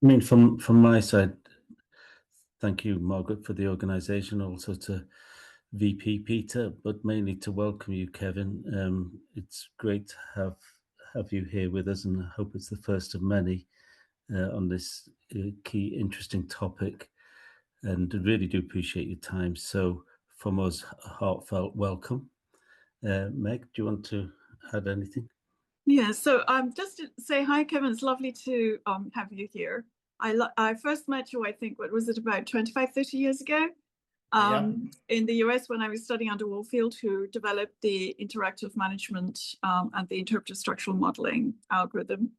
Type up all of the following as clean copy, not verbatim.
I mean, from my side, thank you, Margaret, for the organisation. Also to VP Peter, but mainly to welcome you, Kevin. It's great to have you here with us, and I hope it's the first of many on this key, interesting topic. And I really do appreciate your time. So, from us, a heartfelt welcome. Meg, do you want to add anything? Yeah, so just to say hi, Kevin. It's lovely to have you here. I first met you, I think, what was it, about 25, 30 years ago? In the US when I was studying under Warfield, who developed the interactive management and the interpretive structural modeling algorithm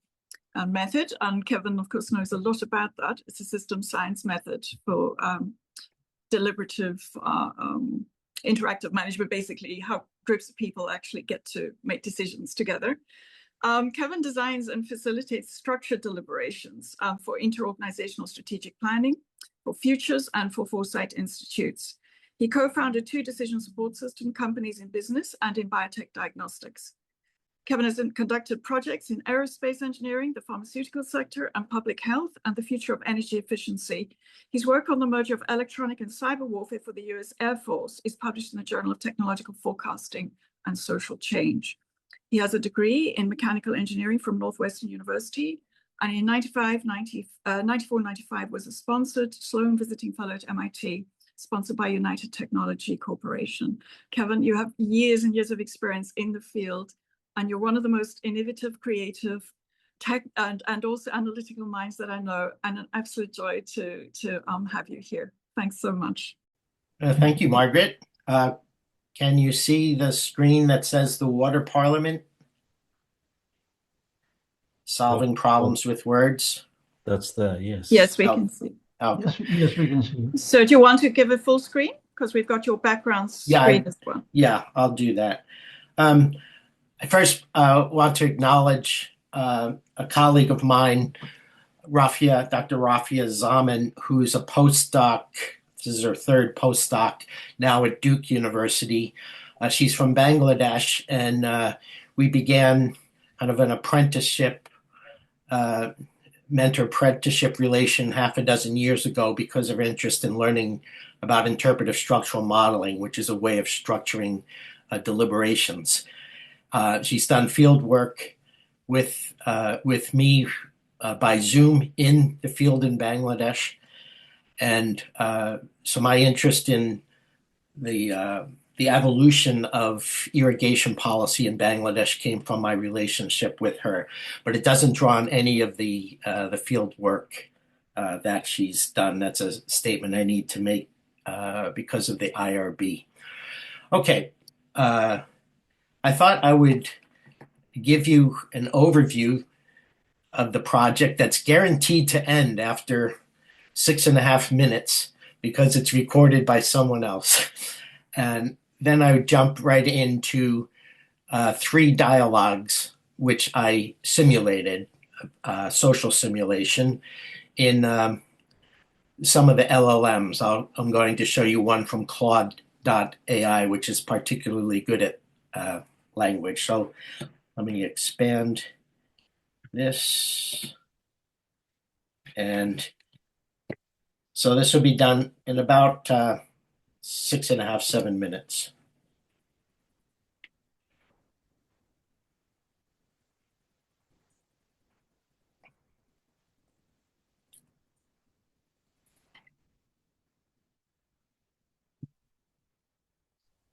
and method. And Kevin, of course, knows a lot about that. It's a system science method for deliberative interactive management, basically how groups of people actually get to make decisions together. Kevin designs and facilitates structured deliberations for inter-organizational strategic planning, for futures, and for foresight institutes. He co-founded 2 decision support system companies in business and in biotech diagnostics. Kevin has conducted projects in aerospace engineering, the pharmaceutical sector, and public health, and the future of energy efficiency. His work on the merger of electronic and cyber warfare for the US Air Force is published in the Journal of Technological Forecasting and Social Change. He has a degree in mechanical engineering from Northwestern University, and in 94-95 was a sponsored Sloan Visiting Fellow at MIT, sponsored by United Technology Corporation. Kevin, you have years and years of experience in the field, and you're one of the most innovative, creative, tech and also analytical minds that I know, and an absolute joy to have you here. Thanks so much. Thank you, Margaret. Can you see the screen that says the Water Parliament? Solving problems with words? That's there, yes. Yes, we can see. Oh. Yes, we can see. So do you want to give a full screen? Because we've got your background screen as well. Yeah, I'll do that. I first want to acknowledge a colleague of mine, Dr. Rafia Zaman, who's a postdoc. This is her 3rd postdoc now at Duke University. She's from Bangladesh, and we began kind of an apprenticeship, mentor-apprenticeship relation half a dozen years ago because of her interest in learning about interpretive structural modeling, which is a way of structuring deliberations. She's done field work with me by Zoom in the field in Bangladesh. And so my interest in the evolution of irrigation policy in Bangladesh came from my relationship with her, but it doesn't draw on any of the field work that she's done. That's a statement I need to make because of the IRB. Okay, I thought I would give you an overview of the project that's guaranteed to end after 6.5 minutes because it's recorded by someone else. And then I would jump right into 3 dialogues, which I simulated, social simulation, in some of the LLMs. I'm going to show you one from Claude.ai, which is particularly good at language. So let me expand this. And so this will be done in about 6.5, 7 minutes.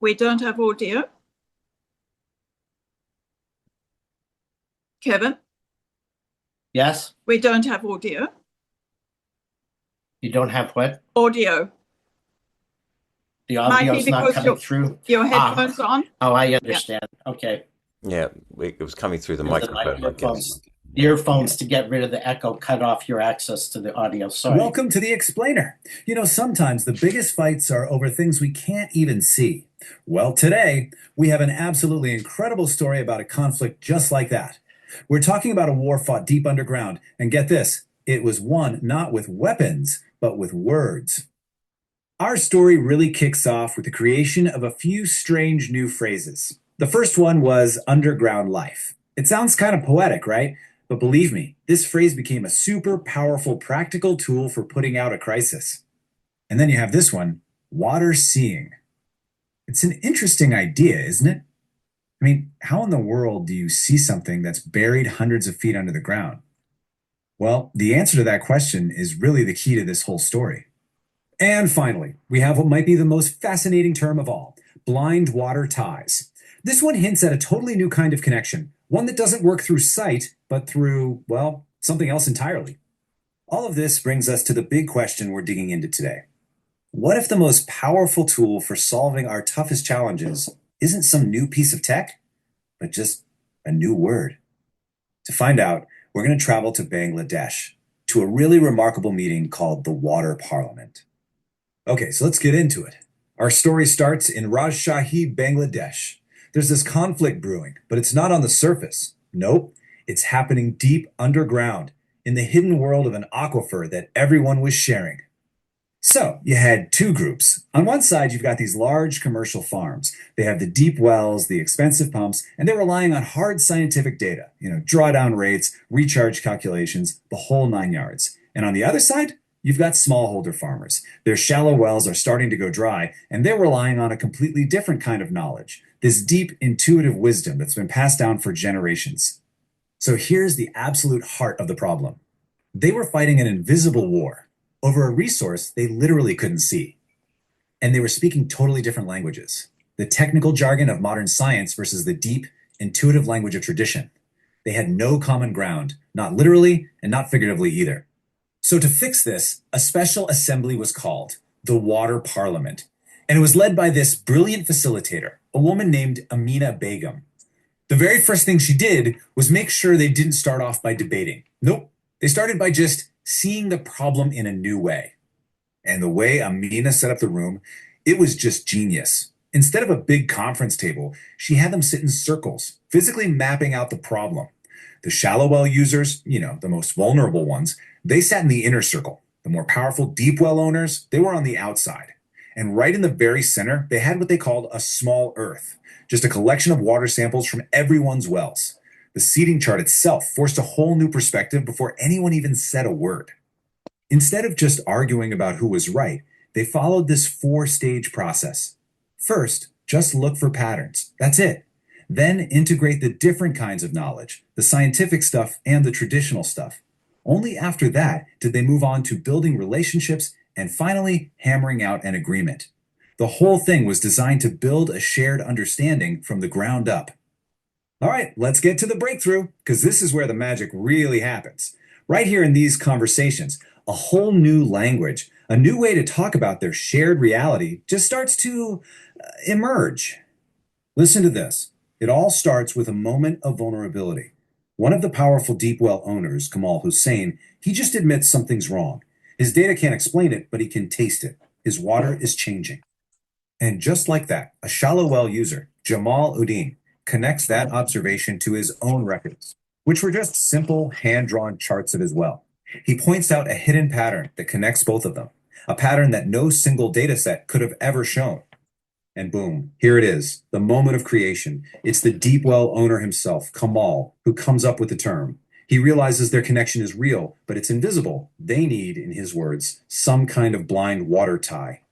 We don't have audio. Kevin? Yes? We don't have audio. You don't have what? Audio. The audio's not coming through? Your headphones on? Oh, I understand. Yeah. Okay. Yeah, it was coming through the microphone. The earphones, to get rid of the echo, cut off your access to the audio. Sorry. Welcome to The Explainer. You know, sometimes the biggest fights are over things we can't even see. Well, today, we have an absolutely incredible story about a conflict just like that. We're talking about a war fought deep underground, and get this, it was won not with weapons, but with words. Our story really kicks off with the creation of a few strange new phrases. The first one was underground life. It sounds kind of poetic, right? But believe me, this phrase became a super powerful practical tool for putting out a crisis. And then you have this one, water seeing. It's an interesting idea, isn't it? I mean, how in the world do you see something that's buried hundreds of feet under the ground? Well, the answer to that question is really the key to this whole story. And finally, we have what might be the most fascinating term of all, blind water ties. This one hints at a totally new kind of connection, one that doesn't work through sight, but through, well, something else entirely. All of this brings us to the big question we're digging into today. What if the most powerful tool for solving our toughest challenges isn't some new piece of tech, but just a new word? To find out, we're going to travel to Bangladesh, to a really remarkable meeting called the Water Parliament. Okay, so let's get into it. Our story starts in Rajshahi, Bangladesh. There's this conflict brewing, but it's not on the surface. Nope, it's happening deep underground, in the hidden world of an aquifer that everyone was sharing. So you had two groups. On one side, you've got these large commercial farms. They have the deep wells, the expensive pumps, and they're relying on hard scientific data, drawdown rates, recharge calculations, the whole 9 yards. And on the other side, you've got smallholder farmers. Their shallow wells are starting to go dry, and they're relying on a completely different kind of knowledge, this deep intuitive wisdom that's been passed down for generations. So here's the absolute heart of the problem. They were fighting an invisible war over a resource they literally couldn't see. And they were speaking totally different languages. The technical jargon of modern science versus the deep, intuitive language of tradition. They had no common ground, not literally and not figuratively either. So to fix this, a special assembly was called, the Water Parliament. And it was led by this brilliant facilitator, a woman named Amina Begum. The very first thing she did was make sure they didn't start off by debating. Nope, they started by just seeing the problem in a new way. And the way Amina set up the room, it was just genius. Instead of a big conference table, she had them sit in circles, physically mapping out the problem. The shallow well users, the most vulnerable ones, they sat in the inner circle. The more powerful deep well owners, they were on the outside. And right in the very center, they had what they called a small earth, just a collection of water samples from everyone's wells. The seating chart itself forced a whole new perspective before anyone even said a word. Instead of just arguing about who was right, they followed this 4-stage process. First, just look for patterns. That's it. Then integrate the different kinds of knowledge, the scientific stuff and the traditional stuff. Only after that did they move on to building relationships and finally hammering out an agreement. The whole thing was designed to build a shared understanding from the ground up. All right, let's get to the breakthrough, because this is where the magic really happens. Right here in these conversations, a whole new language, a new way to talk about their shared reality just starts to emerge. Listen to this. It all starts with a moment of vulnerability. One of the powerful deep well owners, Kamal Hussein, he just admits something's wrong. His data can't explain it, but he can taste it. His water is changing. And just like that, a shallow well user, Jamal Uddin, connects that observation to his own records, which were just simple hand-drawn charts of his well. He points out a hidden pattern that connects both of them, a pattern that no single data set could have ever shown. And boom, here it is, the moment of creation. It's the deep well owner himself, Kamal, who comes up with the term. He realizes their connection is real, but it's invisible. They need, in his words, some kind of blind water tie.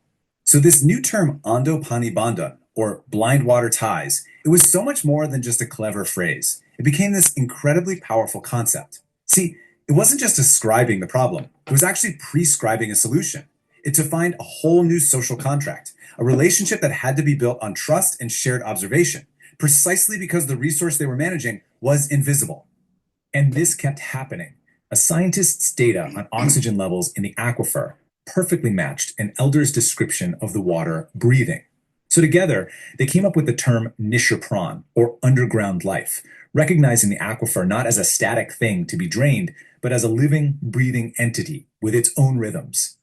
So this new term, Ando Pani Bandan, or blind water ties, it was so much more than just a clever phrase. It became this incredibly powerful concept. See, it wasn't just describing the problem. It was actually prescribing a solution. It defined a whole new social contract, a relationship that had to be built on trust and shared observation, precisely because the resource they were managing was invisible. And this kept happening. A scientist's data on oxygen levels in the aquifer perfectly matched an elder's description of the water breathing. So together, they came up with the term nishapran, or underground life, recognizing the aquifer not as a static thing to be drained, but as a living, breathing entity with its own rhythms.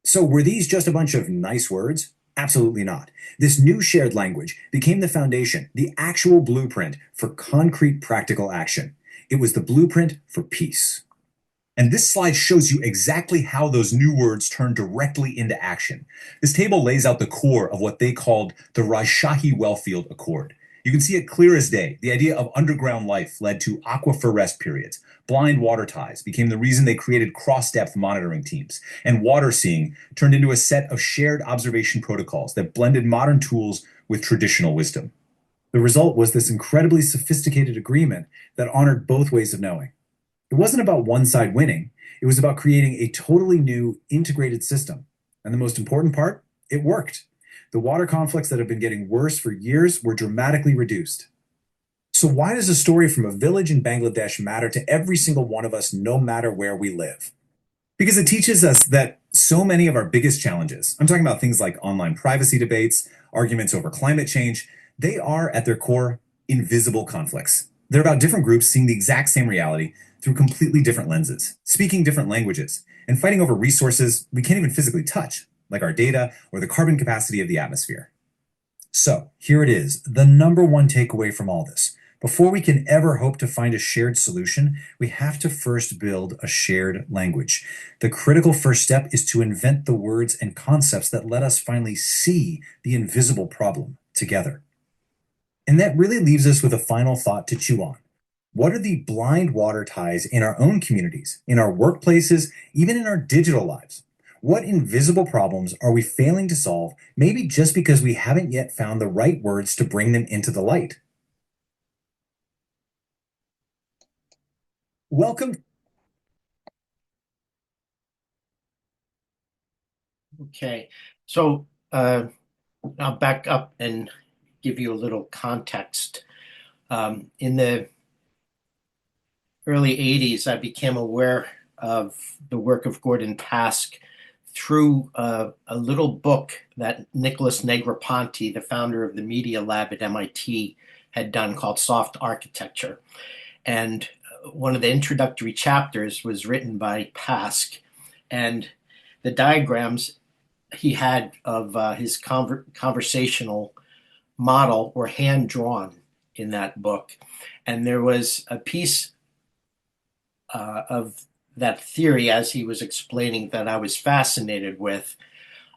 So were these just a bunch of nice words? Absolutely not. This new shared language became the foundation, the actual blueprint for concrete practical action. It was the blueprint for peace. And this slide shows you exactly how those new words turn directly into action. This table lays out the core of what they called the Rajshahi Wellfield Accord. You can see it clear as day. The idea of underground life led to aquifer rest periods. Blind water ties became the reason they created cross-depth monitoring teams. And water seeing turned into a set of shared observation protocols that blended modern tools with traditional wisdom. The result was this incredibly sophisticated agreement that honored both ways of knowing. It wasn't about one side winning. It was about creating a totally new integrated system. And the most important part, it worked. The water conflicts that have been getting worse for years were dramatically reduced. So why does a story from a village in Bangladesh matter to every single one of us, no matter where we live? Because it teaches us that so many of our biggest challenges, I'm talking about things like online privacy debates, arguments over climate change, they are at their core invisible conflicts. They're about different groups seeing the exact same reality through completely different lenses, speaking different languages, and fighting over resources we can't even physically touch, like our data or the carbon capacity of the atmosphere. So here it is, the number one takeaway from all this. Before we can ever hope to find a shared solution, we have to first build a shared language. The critical first step is to invent the words and concepts that let us finally see the invisible problem together. And that really leaves us with a final thought to chew on. What are the blind water ties in our own communities, in our workplaces, even in our digital lives? What invisible problems are we failing to solve, maybe just because we haven't yet found the right words to bring them into the light? Welcome. Okay, so I'll back up and give you a little context. In the early 80s, I became aware of the work of Gordon Pask through a little book that Nicholas Negroponte, the founder of the Media Lab at MIT, had done called Soft Architecture. And one of the introductory chapters was written by Pask, and the diagrams he had of his conversational model were hand drawn in that book. And there was a piece of that theory as he was explaining that I was fascinated with,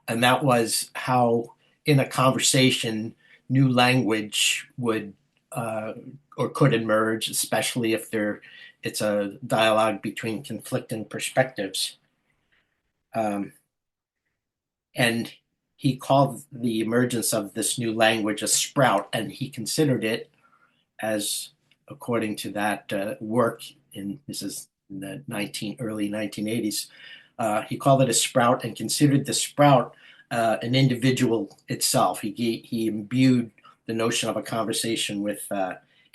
and that was how in a conversation new language would or could emerge, especially if it's a dialogue between conflicting perspectives. And he called the emergence of this new language a sprout, and he considered it as, according to that work, this is in the early 1980s, he called it a sprout and considered the sprout an individual itself. He imbued the notion of a conversation with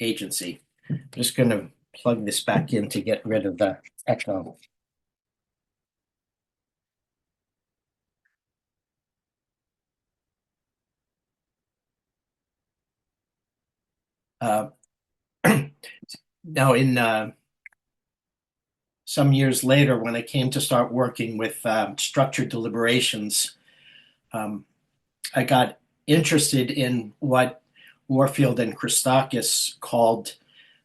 agency. I'm just going to plug this back in to get rid of the echo. Now, in some years later, when I came to start working with structured deliberations, I got interested in what Warfield and Christakis called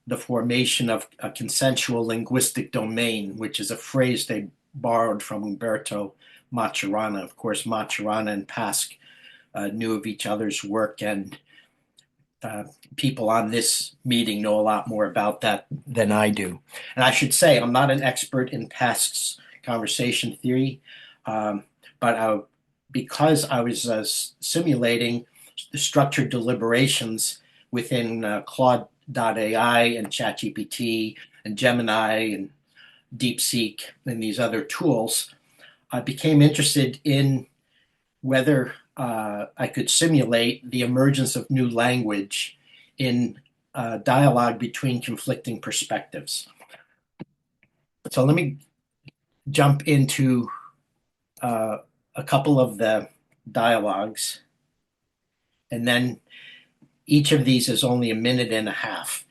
the formation of a consensual linguistic domain, which is a phrase they borrowed from Umberto Maturana. Of course, Maturana and Pask knew of each other's work, and people on this meeting know a lot more about that than I do. And I should say, I'm not an expert in Pask's conversation theory, but because I was simulating the structured deliberations within Claude.ai and ChatGPT and Gemini and DeepSeek and these other tools, I became interested in whether I could simulate the emergence of new language in dialogue between conflicting perspectives. So let me jump into a couple of the dialogues, and then each of these is only a minute and a half.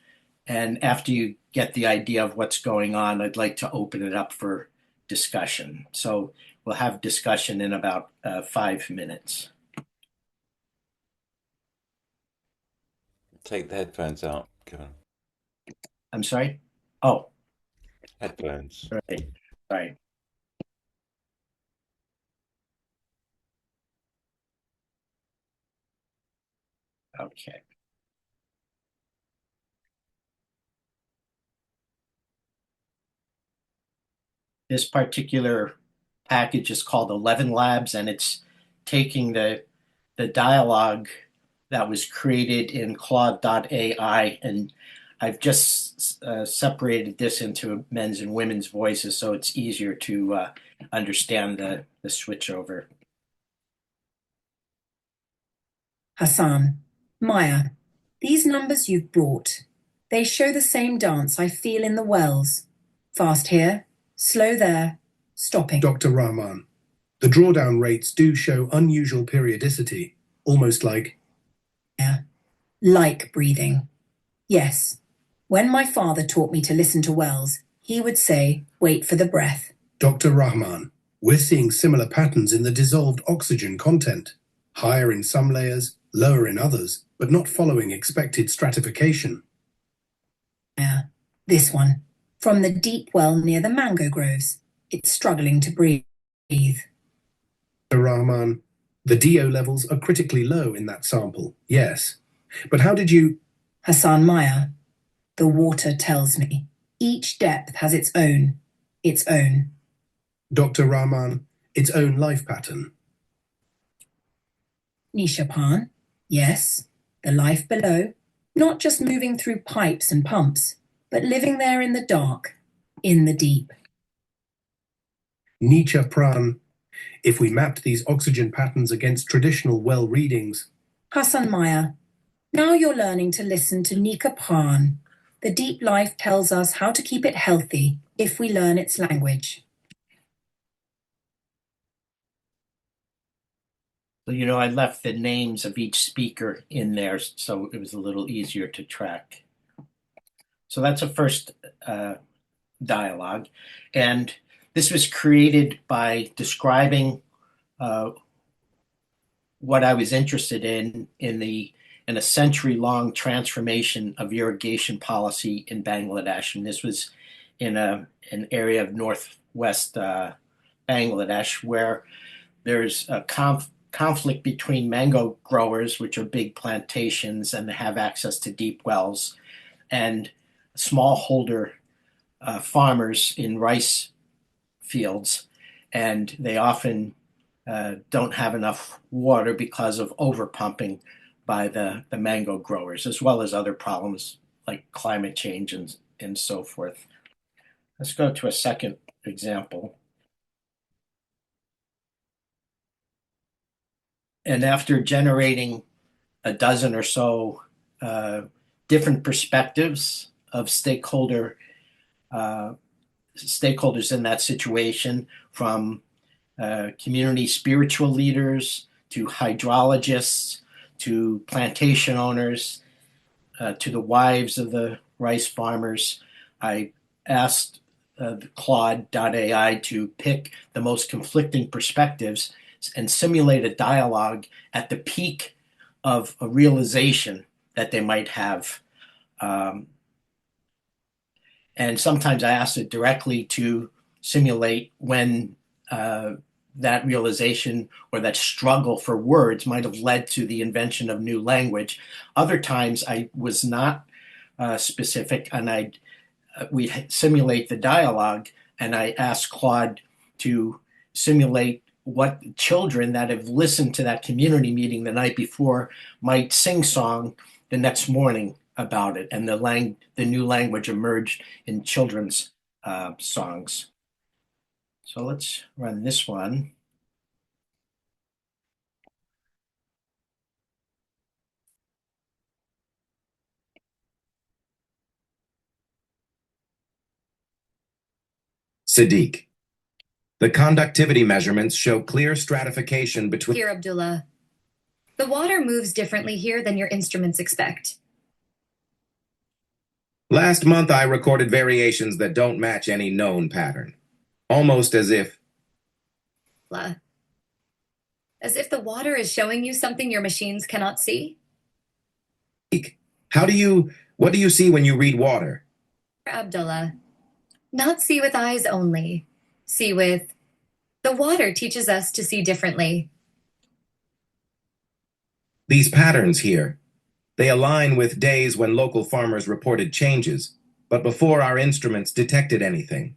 And after you get the idea of what's going on, I'd like to open it up for discussion. So we'll have discussion in about 5 minutes. Take the headphones out, Kevin. I'm sorry? Oh. Headphones. Right. Sorry. Okay. This particular package is called 11 Labs, and it's taking the dialogue that was created in Claude.ai, and I've just separated this into men's and women's voices so it's easier to understand the switchover. Hassan, Maya, these numbers you've brought, they show the same dance I feel in the wells. Fast here, slow there, stopping. Dr. Rahman, the drawdown rates do show unusual periodicity, almost like... Yeah, like breathing. Yes. When my father taught me to listen to wells, he would say, wait for the breath. Dr. Rahman, we're seeing similar patterns in the dissolved oxygen content. Higher in some layers, lower in others, but not following expected stratification. Yeah, this one. From the deep well near the mango groves. It's struggling to breathe. Dr. Rahman, the DO levels are critically low in that sample, yes. But how did you... Hassan Maya, the water tells me. Each depth has its own. Dr. Rahman, its own life pattern. Nishapan, yes, the life below, not just moving through pipes and pumps, but living there in the dark, in the deep. Nietzsche Pran, if we mapped these oxygen patterns against traditional well readings... Hassan Maya, now you're learning to listen to Nika Pran. The deep life tells us how to keep it healthy if we learn its language. So, I left the names of each speaker in there so it was a little easier to track. So that's a first dialogue. And this was created by describing what I was interested in a century-long transformation of irrigation policy in Bangladesh. And this was in an area of northwest Bangladesh where there's a conflict between mango growers, which are big plantations and have access to deep wells, and smallholder farmers in rice fields. And they often don't have enough water because of overpumping by the mango growers, as well as other problems like climate change and so forth. Let's go to a second example. And after generating a dozen or so different perspectives of stakeholders in that situation, from community spiritual leaders to hydrologists to plantation owners to the wives of the rice farmers, I asked Claude.ai to pick the most conflicting perspectives and simulate a dialogue at the peak of a realization that they might have. And sometimes I asked it directly to simulate when that realization or that struggle for words might have led to the invention of new language. Other times I was not specific, and we simulate the dialogue, and I asked Claude to simulate what children that have listened to that community meeting the night before might sing song the next morning about it, and the new language emerged in children's songs. So let's run this one. Sadiq. The conductivity measurements show clear stratification between... Here, Abdullah. The water moves differently here than your instruments expect. Last month, I recorded variations that don't match any known pattern. Almost as if... As if the water is showing you something your machines cannot see? What do you see when you read water? Abdullah, not see with eyes only. See with... The water teaches us to see differently. These patterns here, they align with days when local farmers reported changes, but before our instruments detected anything.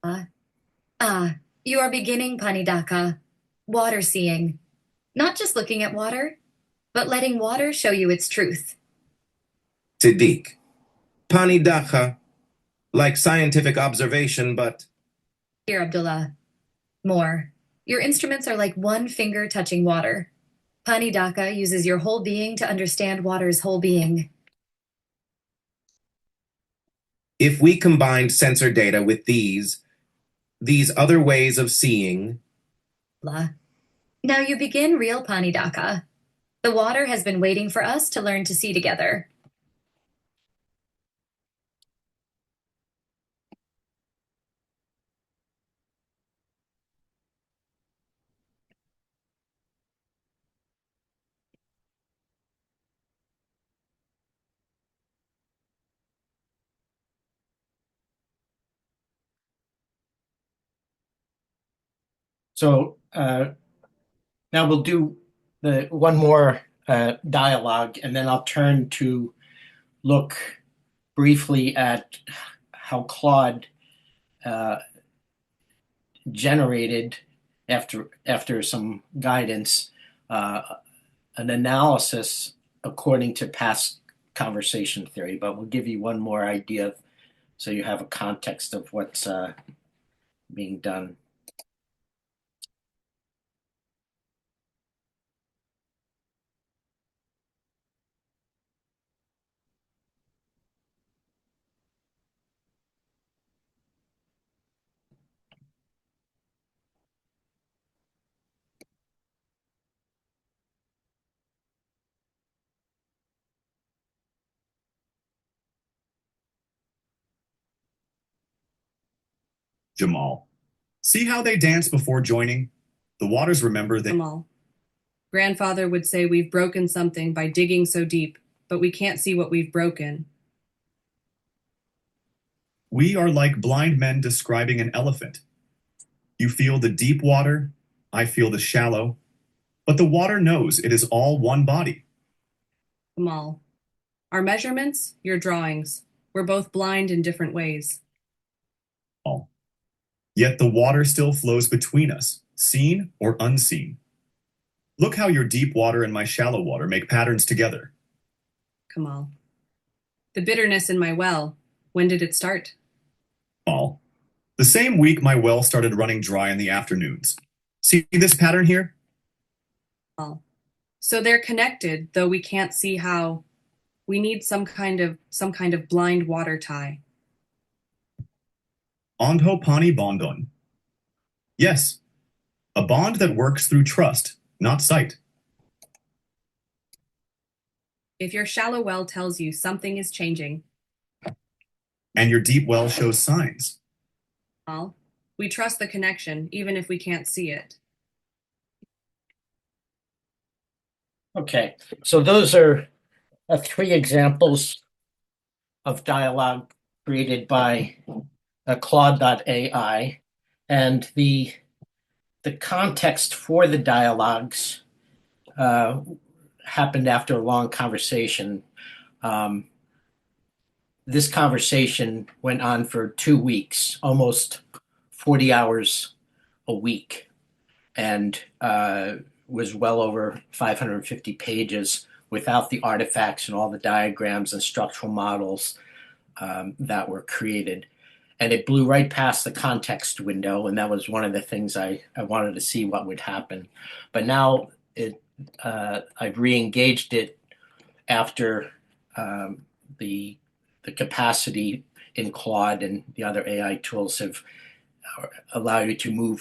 You are beginning, Panidaka. Water seeing. Not just looking at water, but letting water show you its truth. Siddiq. Panidaka. Like scientific observation, but... Here, Abdullah. More. Your instruments are like one finger touching water. Panidaka uses your whole being to understand water's whole being. If we combined sensor data with these other ways of seeing... Now you begin real Panidaka. The water has been waiting for us to learn to see together. So now we'll do the one more dialogue, and then I'll turn to look briefly at how Claude generated, after some guidance, an analysis according to Pask conversation theory. But we'll give you one more idea so you have a context of what's being done. Jamal. See how they dance before joining? The waters remember that. Jamal. Grandfather would say we've broken something by digging so deep, but we can't see what we've broken. We are like blind men describing an elephant. You feel the deep water, I feel the shallow, but the water knows it is all one body. Jamal. Our measurements, your drawings. We're both blind in different ways. Yet the water still flows between us, seen or unseen. Look how your deep water and my shallow water make patterns together. Kamal. The bitterness in my well, when did it start? Kamal. The same week my well started running dry in the afternoons. See this pattern here? Kamal. So they're connected, though we can't see how. We need some kind of blind water tie. Andho pani bondon. Yes, a bond that works through trust, not sight. If your shallow well tells you something is changing. And your deep well shows signs. Well, we trust the connection, even if we can't see it. Okay, so those are 3 examples of dialogue created by Claude.ai, and the context for the dialogues happened after a long conversation. This conversation went on for 2 weeks, almost 40 hours a week, and was well over 550 pages without the artifacts and all the diagrams and structural models that were created. And it blew right past the context window, and that was one of the things I wanted to see what would happen. But now I've re-engaged it after the capacity in Claude and the other AI tools have allowed you to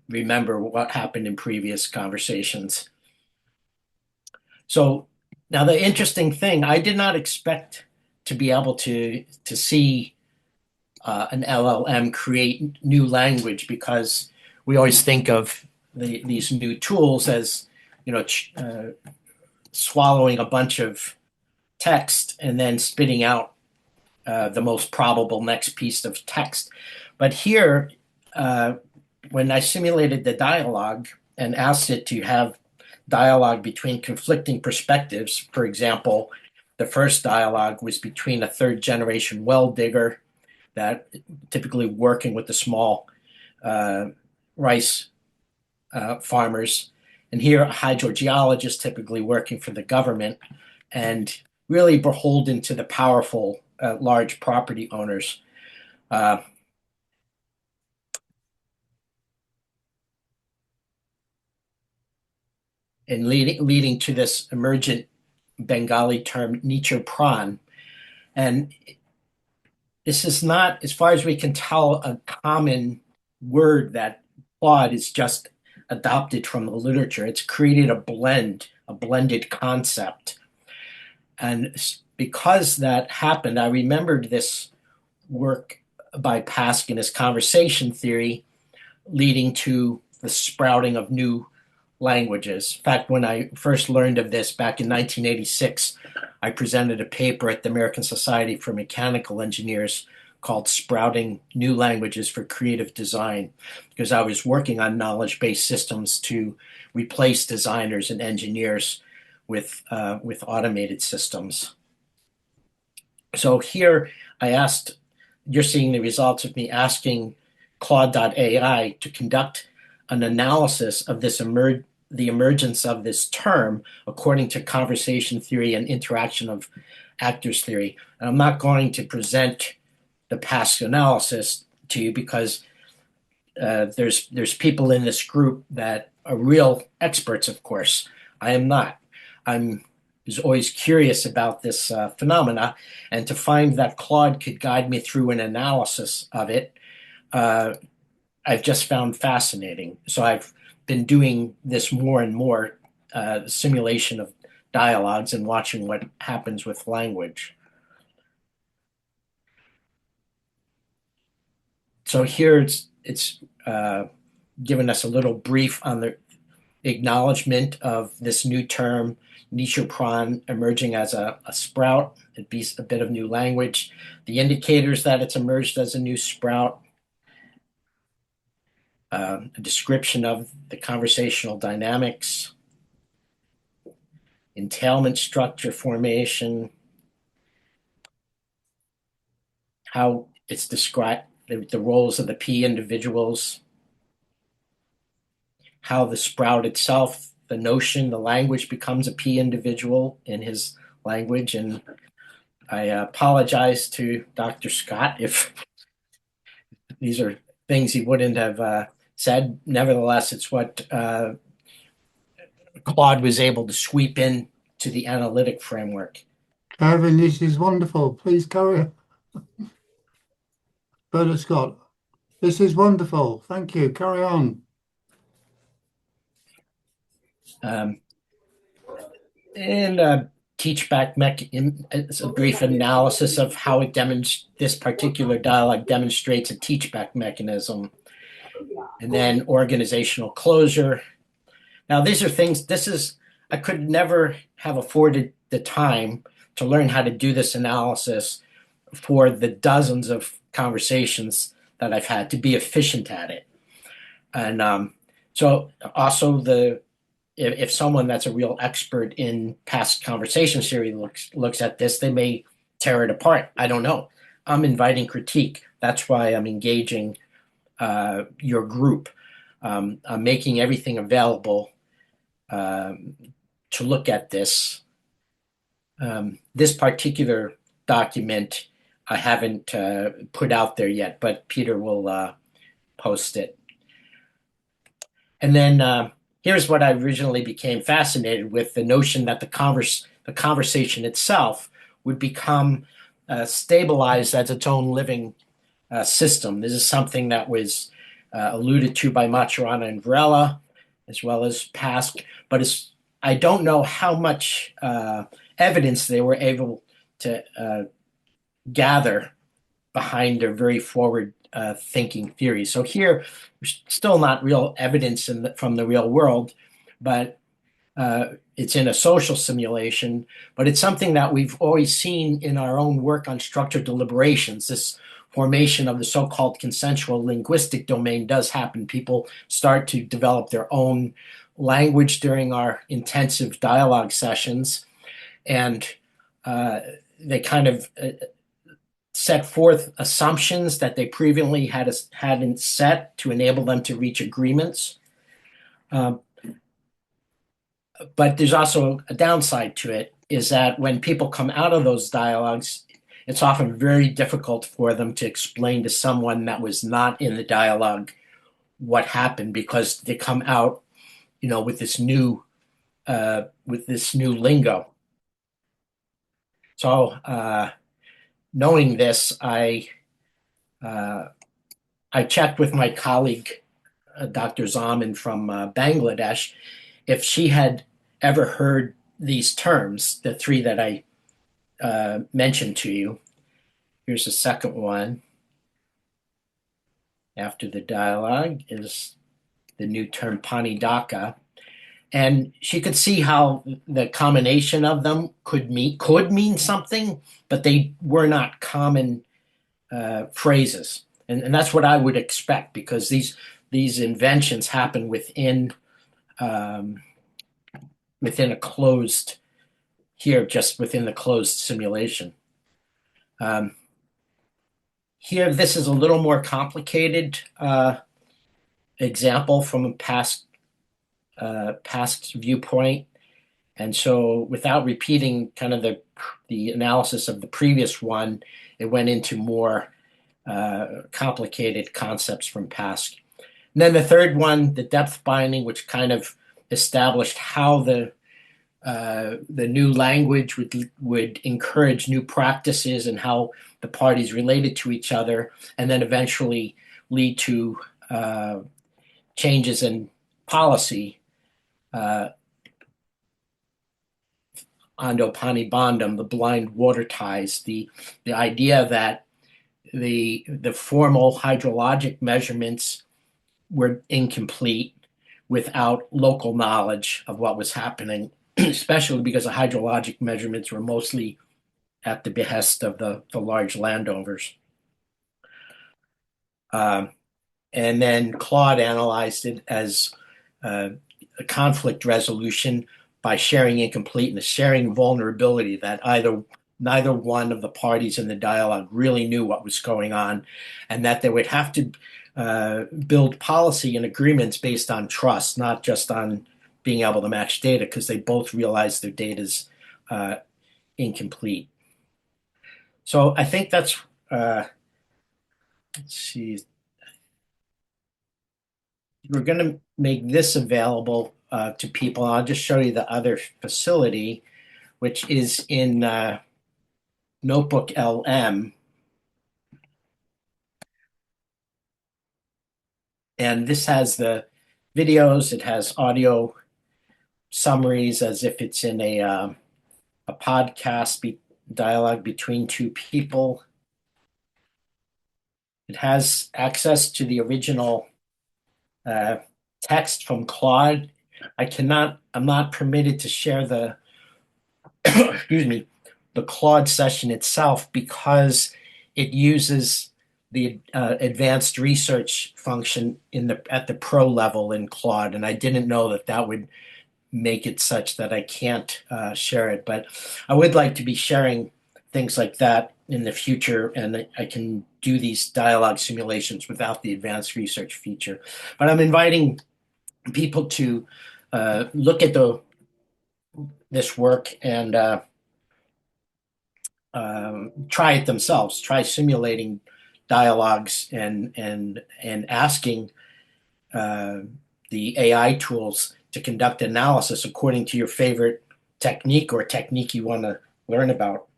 remember what happened in previous conversations. So now the interesting thing, I did not expect to be able to see an LLM create new language, because we always think of these new tools as, swallowing a bunch of text and then spitting out the most probable next piece of text. But here, when I simulated the dialogue and asked it to have dialogue between conflicting perspectives, for example, the first dialogue was between a 3rd generation well digger that typically working with the small rice farmers. And here, a hydrogeologist typically working for the government and really beholden to the powerful large property owners. And leading to this emergent Bengali term, Nicho Pran. And this is not, as far as we can tell, a common word that Claude is just adopted from the literature. It's created a blended concept. And because that happened, I remembered this work by Pask and his conversation theory leading to the sprouting of new languages. In fact, when I first learned of this back in 1986, I presented a paper at the American Society for Mechanical Engineers called Sprouting New Languages for Creative Design, because I was working on knowledge-based systems to replace designers and engineers with automated systems. So here I asked, you're seeing the results of me asking Claude.ai to conduct an analysis of this the emergence of this term according to conversation theory and interaction of actors theory. And I'm not going to present the Pask analysis to you because there's people in this group that are real experts, of course. I am not. I'm was always curious about this phenomena, and to find that Claude could guide me through an analysis of it, I've just found fascinating. So I've been doing this more and more, simulation of dialogues and watching what happens with language. So here it's given us a little brief on the acknowledgement of this new term, Nicho Pran, emerging as a sprout. It'd be a bit of new language. The indicators that it's emerged as a new sprout. A description of the conversational dynamics, entailment structure formation, how it's described, the roles of the P individuals, how the sprout itself, the notion, the language becomes a P individual in his language. And I apologize to Dr. Scott if these are things he wouldn't have said. Nevertheless, it's what Claude was able to sweep in to the analytic framework. Kevin, this is wonderful. Please carry on. Bernard Scott, this is wonderful. Thank you. Carry on. Teachback it's a brief analysis of how it this particular dialogue demonstrates a teachback mechanism. And then organizational closure. Now, these are things, I could never have afforded the time to learn how to do this analysis for the dozens of conversations that I've had to be efficient at it. And so also if someone that's a real expert in past conversation theory looks at this, they may tear it apart. I don't know. I'm inviting critique. That's why I'm engaging your group. I'm making everything available to look at this. This particular document I haven't put out there yet, but Peter will post it. And then here's what I originally became fascinated with, the notion that the conversation itself would become stabilized as its own living system. This is something that was alluded to by Maturana and Varela, as well as Pask, but I don't know how much evidence they were able to gather behind their very forward thinking theory. So here, there's still not real evidence from the real world, but it's in a social simulation, but it's something that we've always seen in our own work on structured deliberations. This formation of the so-called consensual linguistic domain does happen. People start to develop their own language during our intensive dialogue sessions, and they kind of set forth assumptions that they previously hadn't set to enable them to reach agreements. But there's also a downside to it, is that when people come out of those dialogues, it's often very difficult for them to explain to someone that was not in the dialogue what happened, because they come out, with this new lingo. So, knowing this, I checked with my colleague, Dr. Zaman from Bangladesh, if she had ever heard these terms, the three that I mentioned to you. Here's the second one. After the dialogue is the new term Panidaka. And she could see how the combination of them could mean something, but they were not common phrases. And that's what I would expect, because these inventions happen within a closed, just within the closed simulation. Here, this is a little more complicated example from a past viewpoint. And so, without repeating kind of the analysis of the previous one, it went into more complicated concepts from Pask. And then the third one, the depth binding, which kind of established how the new language would encourage new practices and how the parties related to each other, and then eventually lead to changes in policy. Ando Pani Bandam, the blind water ties, the idea that the formal hydrologic measurements were incomplete without local knowledge of what was happening, especially because the hydrologic measurements were mostly at the behest of the large landowners. And then Claude analyzed it as a conflict resolution by sharing incompleteness, sharing vulnerability, that neither one of the parties in the dialogue really knew what was going on, and that they would have to build policy and agreements based on trust, not just on being able to match data, because they both realized their data's incomplete. So I think that's, let's see, we're going to make this available to people. I'll just show you the other facility, which is in Notebook LM. And this has the videos, it has audio summaries as if it's in a podcast dialogue between two people. It has access to the original text from Claude. I'm not permitted to share the, excuse me, the Claude session itself, because it uses the advanced research function at the pro level in Claude, and I didn't know that would make it such that I can't share it. But I would like to be sharing things like that in the future, and I can do these dialogue simulations without the advanced research feature. But I'm inviting people to look at this work and try it themselves. Try simulating dialogues and asking the AI tools to conduct analysis according to your favorite technique or technique you want to learn about.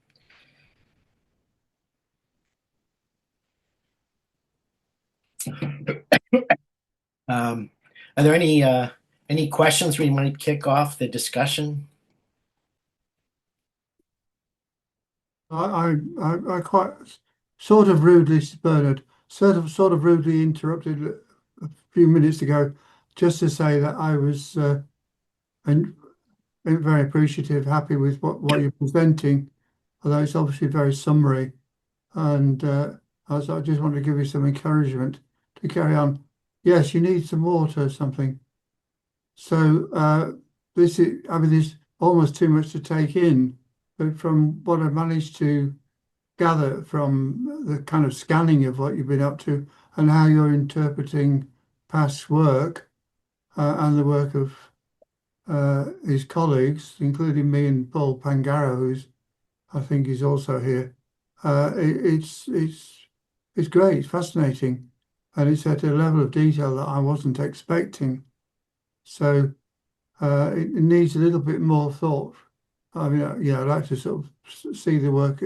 Are there any questions we might kick off the discussion? I quite sort of rudely, Bernard, sort of rudely interrupted a few minutes ago, just to say that I was very appreciative, happy with what you're presenting, although it's obviously very summary. And I just want to give you some encouragement to carry on. Yes, you need some water or something. So there's almost too much to take in. But from what I've managed to gather from the kind of scanning of what you've been up to and how you're interpreting Pask's work and the work of his colleagues, including me and Paul Pangaro, who's I think is also here. It's great, it's fascinating, and it's at a level of detail that I wasn't expecting. So it needs a little bit more thought. I mean, yeah, I'd like to sort of see the work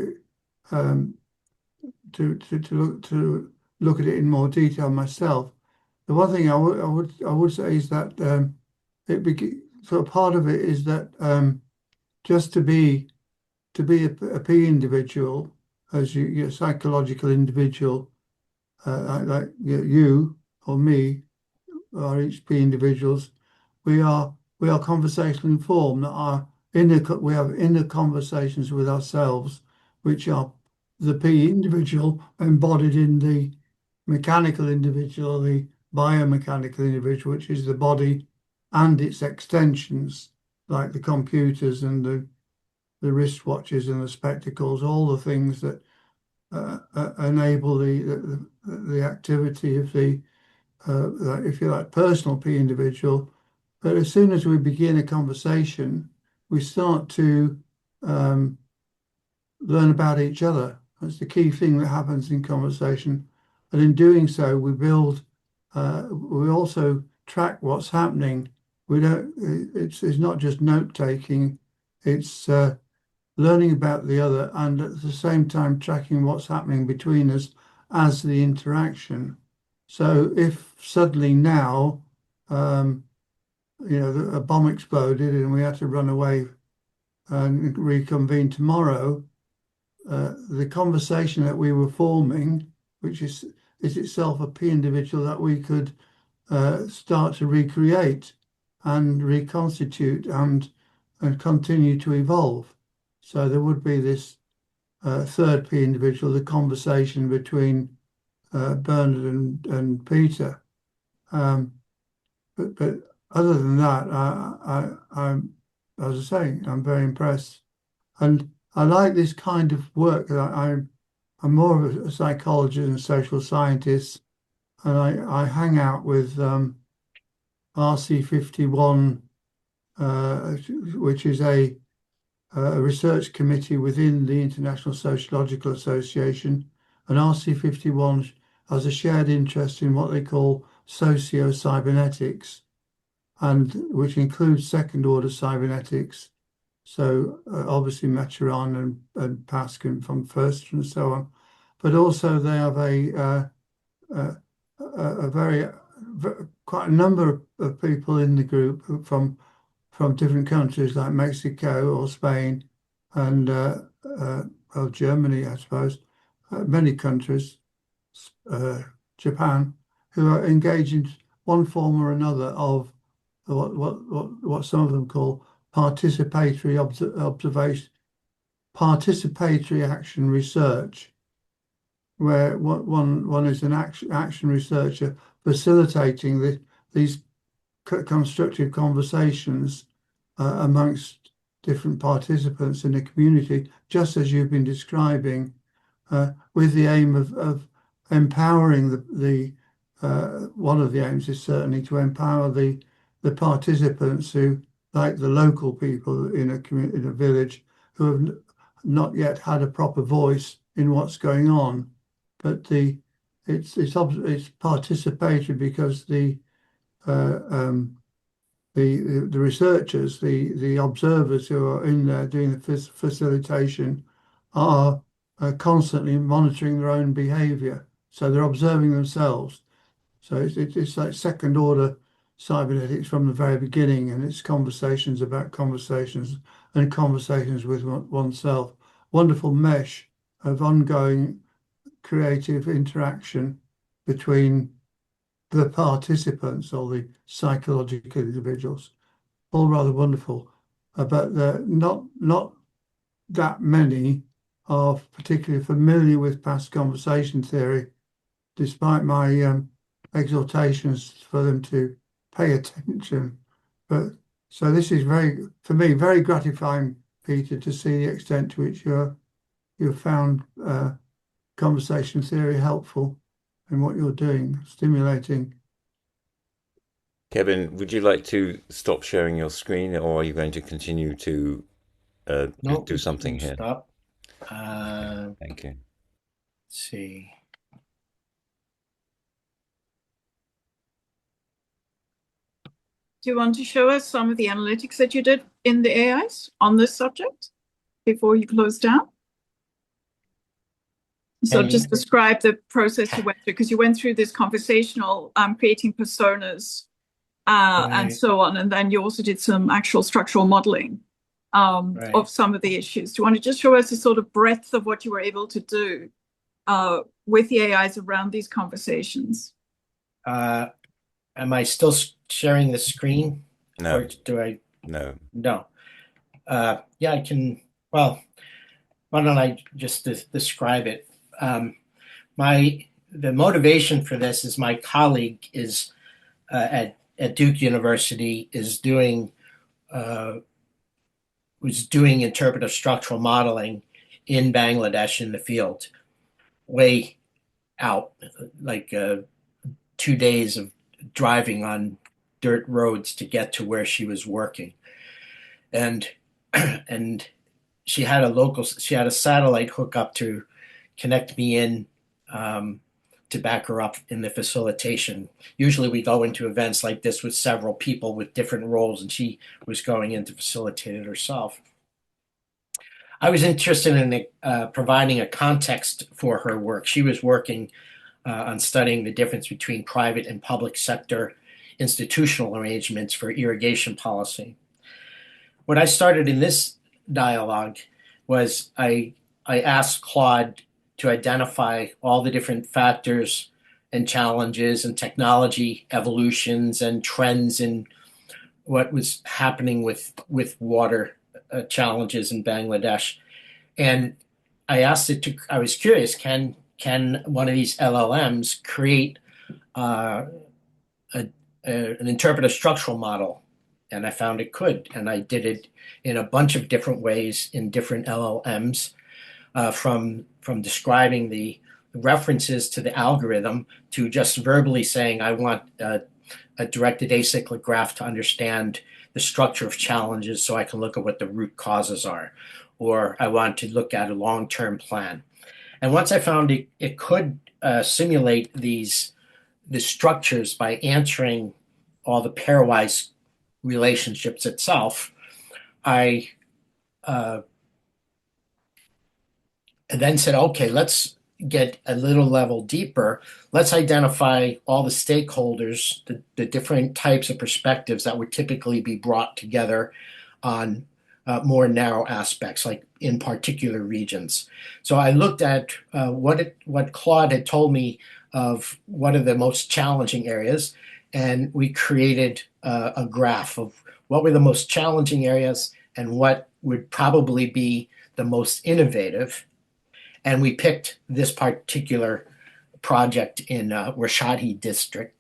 to look at it in more detail myself. The one thing I would say is that sort of part of it is that just to be a P individual, as you're a psychological individual, like you or me are each P individuals. We are conversational in form that are we have inner conversations with ourselves, which are the P individual embodied in the mechanical individual, the biomechanical individual, which is the body and its extensions, like the computers and the wristwatches and the spectacles, all the things that enable the activity of the, if you like, personal P individual. But as soon as we begin a conversation, we start to learn about each other. That's the key thing that happens in conversation. And in doing so, we also track what's happening. It's not just note taking, it's learning about the other and at the same time tracking what's happening between us as the interaction. So if suddenly now, a bomb exploded and we had to run away and reconvene tomorrow, the conversation that we were forming, which is itself a P individual that we could start to recreate and reconstitute and continue to evolve. So there would be this third P individual, the conversation between Bernard and Peter. But other than that, I'm, as I say, I'm very impressed. And I like this kind of work. I'm more of a psychologist and social scientist, and I hang out with RC51, which is a research committee within the International Sociological Association, and RC51 has a shared interest in what they call socio-cybernetics, and which includes second-order cybernetics. So obviously Maturin and Pask and von Furster and so on, but also they have quite a number of people in the group from different countries like Mexico or Spain and Germany, I suppose, many countries, Japan, who are engaged in one form or another of what some of them call participatory action research, where one is an action researcher facilitating these constructive conversations amongst different participants in the community, just as you've been describing, with the aim of empowering the one of the aims is certainly to empower the participants who, like the local people in a village, who have not yet had a proper voice in what's going on, but it's participatory because the researchers, the observers who are in there doing the facilitation are constantly monitoring their own behavior. So they're observing themselves. So it's like second order cybernetics from the very beginning, and it's conversations about conversations and conversations with oneself. Wonderful mesh of ongoing creative interaction between the participants or the psychological individuals. All rather wonderful, but not that many are particularly familiar with past conversation theory, despite my exhortations for them to pay attention. But so this is for me, very gratifying, Peter, to see the extent to which you're you've found conversation theory helpful in what you're doing, stimulating. Kevin, would you like to stop sharing your screen, or are you going to continue to No, do something here? Stop. Thank you. Let's see. Do you want to show us some of the analytics that you did in the AIs on this subject before you close down? So just describe the process you went through, because you went through this conversational, creating personas and so on. And then you also did some actual structural modeling of some of the issues. Do you want to just show us the sort of breadth of what you were able to do with the AIs around these conversations? Am I still sharing the screen? No. Or do I? No. No. Yeah, I can. Well, why don't I just describe it? The motivation for this is my colleague is at Duke University was doing interpretive structural modeling in Bangladesh in the field, way out, like 2 days of driving on dirt roads to get to where she was working, and she had a satellite hookup to connect me in to back her up in the facilitation. Usually we go into events like this with several people with different roles, and she was going in to facilitate it herself. I was interested in providing a context for her work. She was working on studying the difference between private and public sector institutional arrangements for irrigation policy. What I started in this dialogue was I asked Claude to identify all the different factors and challenges and technology evolutions and trends in what was happening with water challenges in Bangladesh. And I asked it to, I was curious, can one of these LLMs create an interpretive structural model? And I found it could. And I did it in a bunch of different ways in different LLMs, from describing the references to the algorithm to just verbally saying, I want a directed acyclic graph to understand the structure of challenges so I can look at what the root causes are, or I want to look at a long-term plan. And once I found it could simulate the structures by answering all the pairwise relationships itself, I then said, okay, let's get a little level deeper. Let's identify all the stakeholders, the different types of perspectives that would typically be brought together on more narrow aspects, like in particular regions. So I looked at what Claude had told me of what are the most challenging areas, and we created a graph of what were the most challenging areas and what would probably be the most innovative. And we picked this particular project in Rashadi district.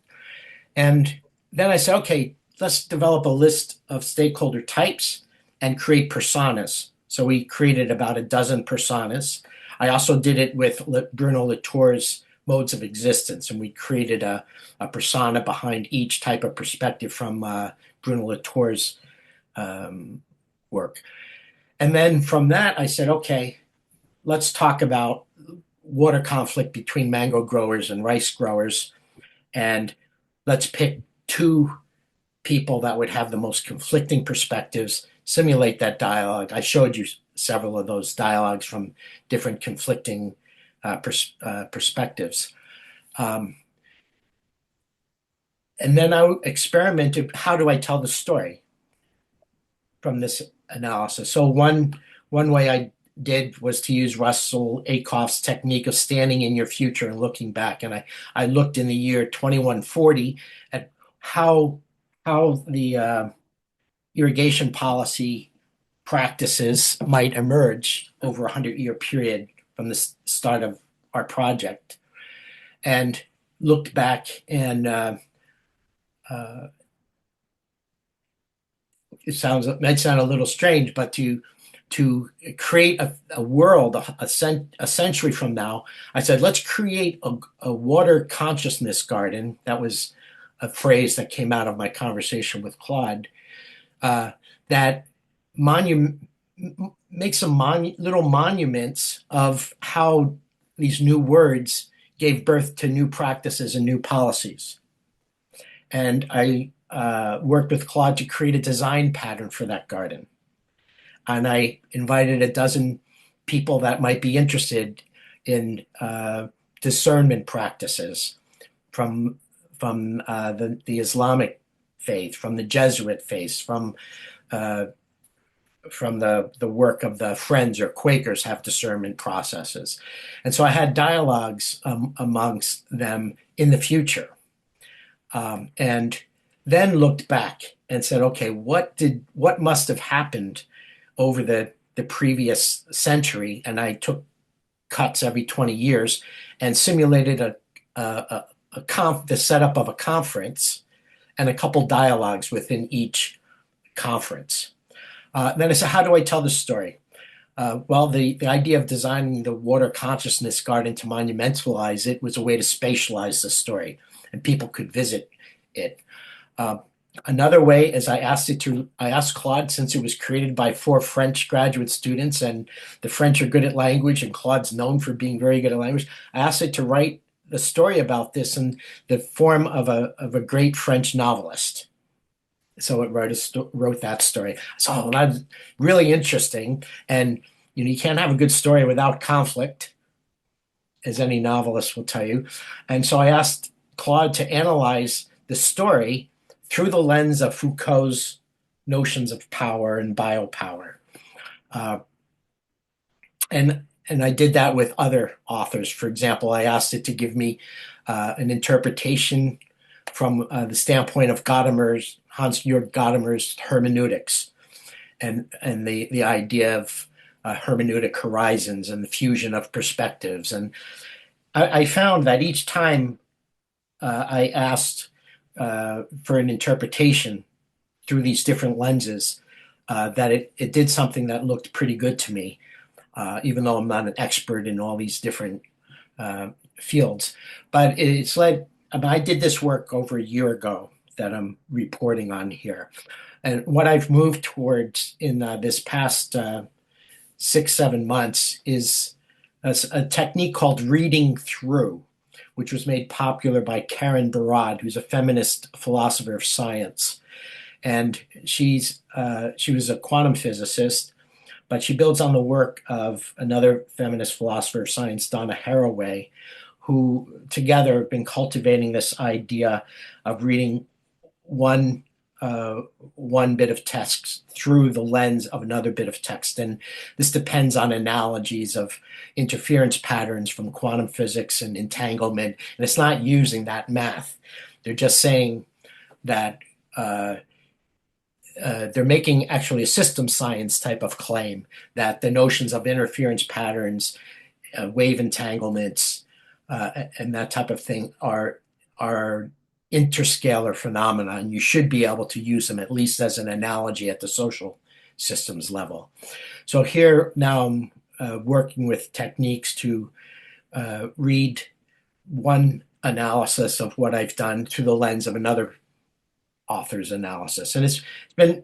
And then I said, okay, let's develop a list of stakeholder types and create personas. So we created about a dozen personas. I also did it with Bruno Latour's modes of existence, and we created a persona behind each type of perspective from Bruno Latour's work. And then from that, I said, okay, let's talk about water conflict between mango growers and rice growers, and let's pick two people that would have the most conflicting perspectives, simulate that dialogue. I showed you several of those dialogues from different conflicting perspectives. And then I experimented, how do I tell the story from this analysis? So one way I did was to use Russell Ackoff's technique of standing in your future and looking back. And I looked in the year 2140 at how the irrigation policy practices might emerge over a 100-year period from the start of our project, and looked back, and it might sound a little strange, but to to create a world a century from now. I said, let's create a water consciousness garden. That was a phrase that came out of my conversation with Claude, that make some little monuments of how these new words gave birth to new practices and new policies. And I worked with Claude to create a design pattern for that garden. And I invited a dozen people that might be interested in discernment practices from the Islamic faith, from the Jesuit faith, from the work of the Friends or Quakers have discernment processes. And so I had dialogues amongst them in the future, and then looked back and said, okay, what must have happened over the previous century? And I took cuts every 20 years and simulated the setup of a conference and a couple dialogues within each conference. Then I said, how do I tell this story? Well, the idea of designing the water consciousness garden to monumentalize it was a way to spatialize the story, and people could visit it. Another way is I asked Claude, since it was created by 4 French graduate students, and the French are good at language, and Claude's known for being very good at language. I asked it to write the story about this in the form of a great French novelist. So it wrote that story. So that's really interesting. And you can't have a good story without conflict, as any novelist will tell you. And so I asked Claude to analyze the story through the lens of Foucault's notions of power and biopower. And I did that with other authors. For example, I asked it to give me an interpretation from the standpoint of Hans-Jörg Gadamer's hermeneutics, and the idea of hermeneutic horizons and the fusion of perspectives. And I found that each time I asked for an interpretation through these different lenses, that it did something that looked pretty good to me, even though I'm not an expert in all these different fields. But it's led. I did this work over a year ago that I'm reporting on here. And what I've moved towards in this past 6-7 months is a technique called reading through, which was made popular by Karen Barad, who's a feminist philosopher of science. And she was a quantum physicist, but she builds on the work of another feminist philosopher of science, Donna Haraway, who together have been cultivating this idea of reading one bit of text through the lens of another bit of text. And this depends on analogies of interference patterns from quantum physics and entanglement. And it's not using that math. They're just saying that they're making actually a system science type of claim that the notions of interference patterns, wave entanglements, and that type of thing are interscalar phenomena, and you should be able to use them at least as an analogy at the social systems level. So here now I'm working with techniques to read one analysis of what I've done through the lens of another author's analysis. And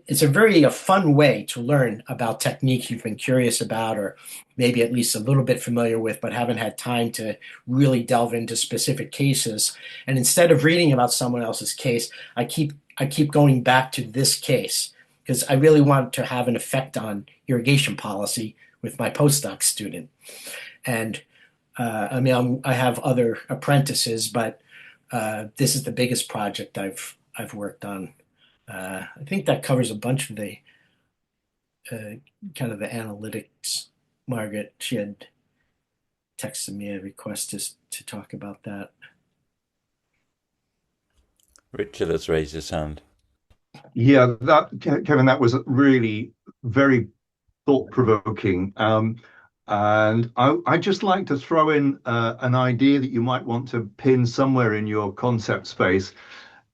it's a very fun way to learn about techniques you've been curious about, or maybe at least a little bit familiar with, but haven't had time to really delve into specific cases. And instead of reading about someone else's case, I keep going back to this case, because I really want to have an effect on irrigation policy with my postdoc student. And I have other apprentices, but this is the biggest project I've worked on. I think that covers a bunch of the kind of the analytics. Margaret, she had texted me a request to talk about that. Richard has raised his hand. Yeah, Kevin, that was really very thought-provoking. And I'd just like to throw in an idea that you might want to pin somewhere in your concept space.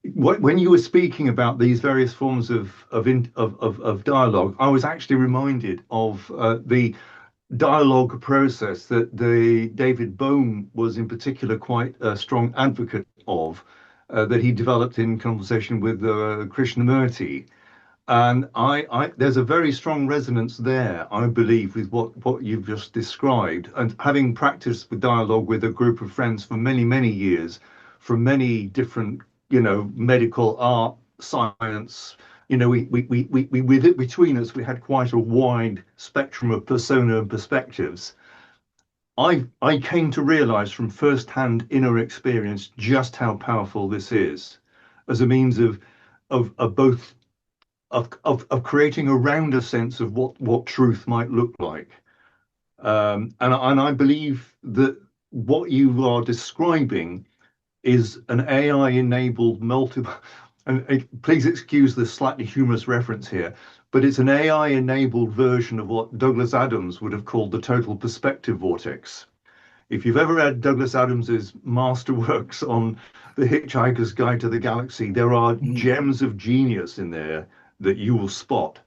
when you were speaking about these various forms of dialogue, I was actually reminded of the dialogue process that David Bohm was in particular quite a strong advocate of, that he developed in conversation with Krishnamurti. And there's a very strong resonance there, I believe, with what you've just described. And having practiced with dialogue with a group of friends for many, many years, from many different, medical, art, science, between us, we had quite a wide spectrum of persona and perspectives. I came to realize from first-hand inner experience just how powerful this is as a means of both of creating a rounder sense of what truth might look like. And I believe that what you are describing is an AI-enabled multiple, and please excuse the slightly humorous reference here, but it's an AI-enabled version of what Douglas Adams would have called the total perspective vortex. If you've ever read Douglas Adams's masterworks on The Hitchhiker's Guide to the Galaxy, there are gems of genius in there that you will spot.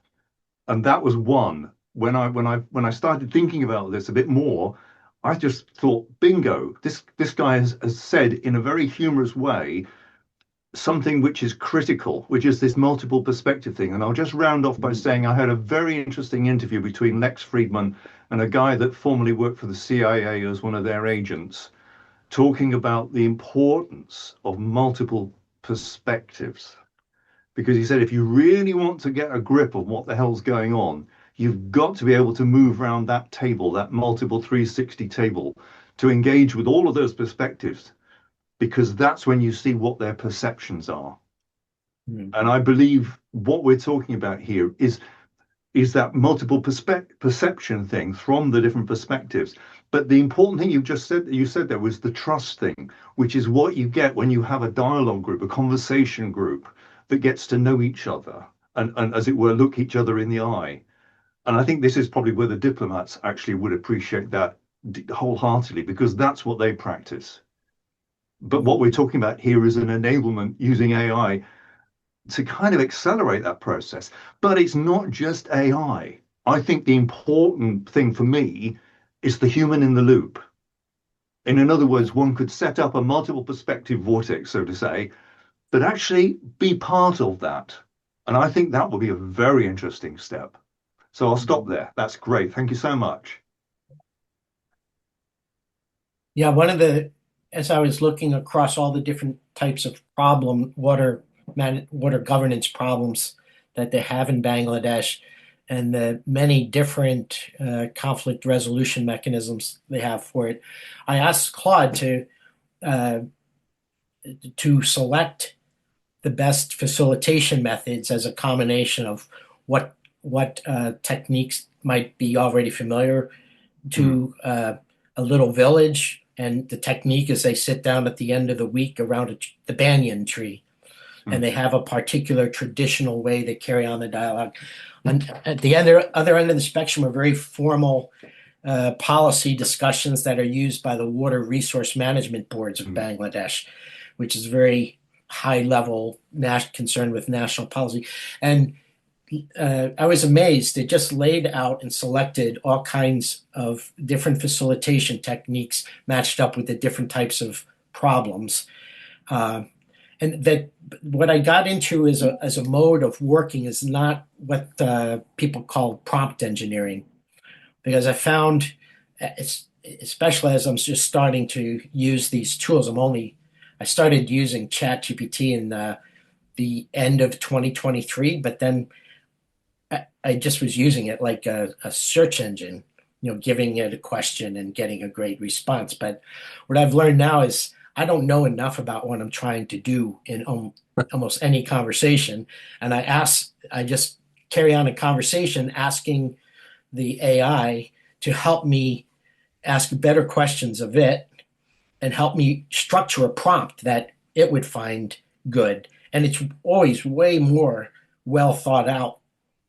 And that was one. When I started thinking about this a bit more, I just thought, bingo, this guy has said in a very humorous way something which is critical, which is this multiple perspective thing. And I'll just round off by saying I had a very interesting interview between Lex Friedman and a guy that formerly worked for the CIA as one of their agents, talking about the importance of multiple perspectives. Because he said, if you really want to get a grip of what the hell's going on, you've got to be able to move around that table, that multiple 360 table, to engage with all of those perspectives, because that's when you see what their perceptions are. And I believe what we're talking about here is that multiple perception thing from the different perspectives. But the important thing you said there was the trust thing, which is what you get when you have a dialogue group, a conversation group that gets to know each other and as it were, look each other in the eye. And I think this is probably where the diplomats actually would appreciate that wholeheartedly, because that's what they practice. But what we're talking about here is an enablement using AI to kind of accelerate that process. But it's not just AI. I think the important thing for me is the human in the loop. And in other words, one could set up a multiple perspective vortex, so to say, but actually be part of that. And I think that will be a very interesting step. So I'll stop there. That's great. Thank you so much. Yeah, as I was looking across all the different types of water governance problems that they have in Bangladesh and the many different conflict resolution mechanisms they have for it, I asked Claude to select the best facilitation methods as a combination of what techniques might be already familiar to a little village. And the technique is they sit down at the end of the week around the banyan tree, and they have a particular traditional way they carry on the dialogue. And at the other end of the spectrum are very formal policy discussions that are used by the water resource management boards of Bangladesh, which is very high level concern with national policy. And I was amazed. It just laid out and selected all kinds of different facilitation techniques matched up with the different types of problems. And that what I got into as a mode of working is not what people call prompt engineering, because I found, especially as I'm just starting to use these tools, I started using ChatGPT in the end of 2023, but then I just was using it like a search engine, giving it a question and getting a great response. But what I've learned now is I don't know enough about what I'm trying to do in almost any conversation. And I just carry on a conversation asking the AI to help me ask better questions of it and help me structure a prompt that it would find good. And it's always way more well thought out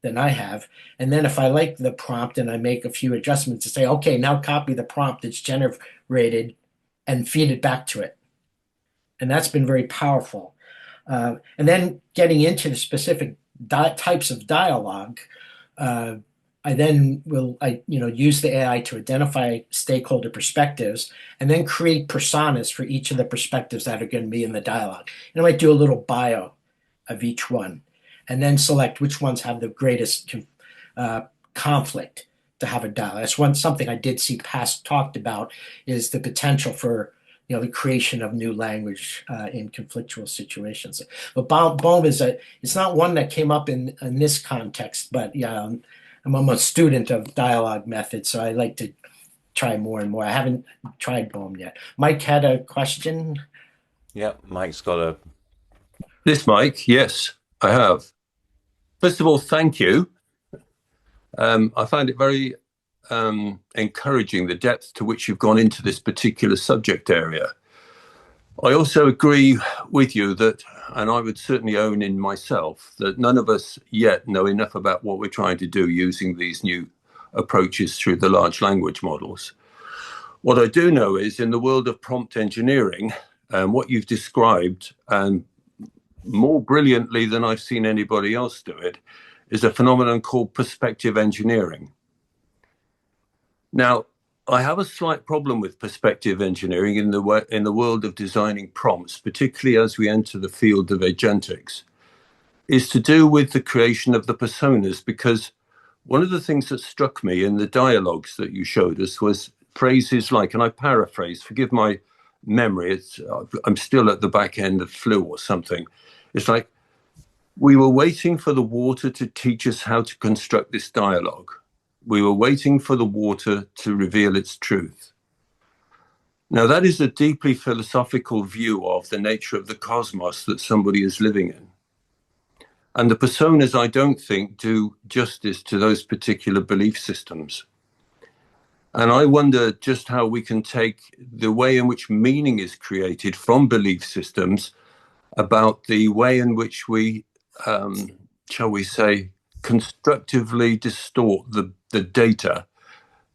than I have. And then if I like the prompt and I make a few adjustments to say, okay, now copy the prompt that's generated and feed it back to it. And that's been very powerful. And then getting into the specific types of dialogue, I then will use the AI to identify stakeholder perspectives and then create personas for each of the perspectives that are going to be in the dialogue. And I might do a little bio of each one and then select which ones have the greatest conflict to have a dialogue. That's something I did see Pask talked about, is the potential for the creation of new language in conflictual situations. But BOEM it's not one that came up in this context, but yeah, I'm a student of dialogue methods, so I like to try more and more. I haven't tried BOEM yet. Mike had a question. Yeah, Mike's got a... This Mike, yes, I have. First of all, thank you. I find it very encouraging, the depth to which you've gone into this particular subject area. I also agree with you that, and I would certainly own in myself, that none of us yet know enough about what we're trying to do using these new approaches through the large language models. What I do know is, in the world of prompt engineering, what you've described, and more brilliantly than I've seen anybody else do it, is a phenomenon called perspective engineering. Now, I have a slight problem with perspective engineering in the world of designing prompts, particularly as we enter the field of agentics, is to do with the creation of the personas, because one of the things that struck me in the dialogues that you showed us was phrases like, and I paraphrase, forgive my memory, I'm still at the back end of flu or something. It's like, we were waiting for the water to teach us how to construct this dialogue. We were waiting for the water to reveal its truth. Now, that is a deeply philosophical view of the nature of the cosmos that somebody is living in. And the personas, I don't think, do justice to those particular belief systems. And I wonder just how we can take the way in which meaning is created from belief systems about the way in which we, shall we say, constructively distort the data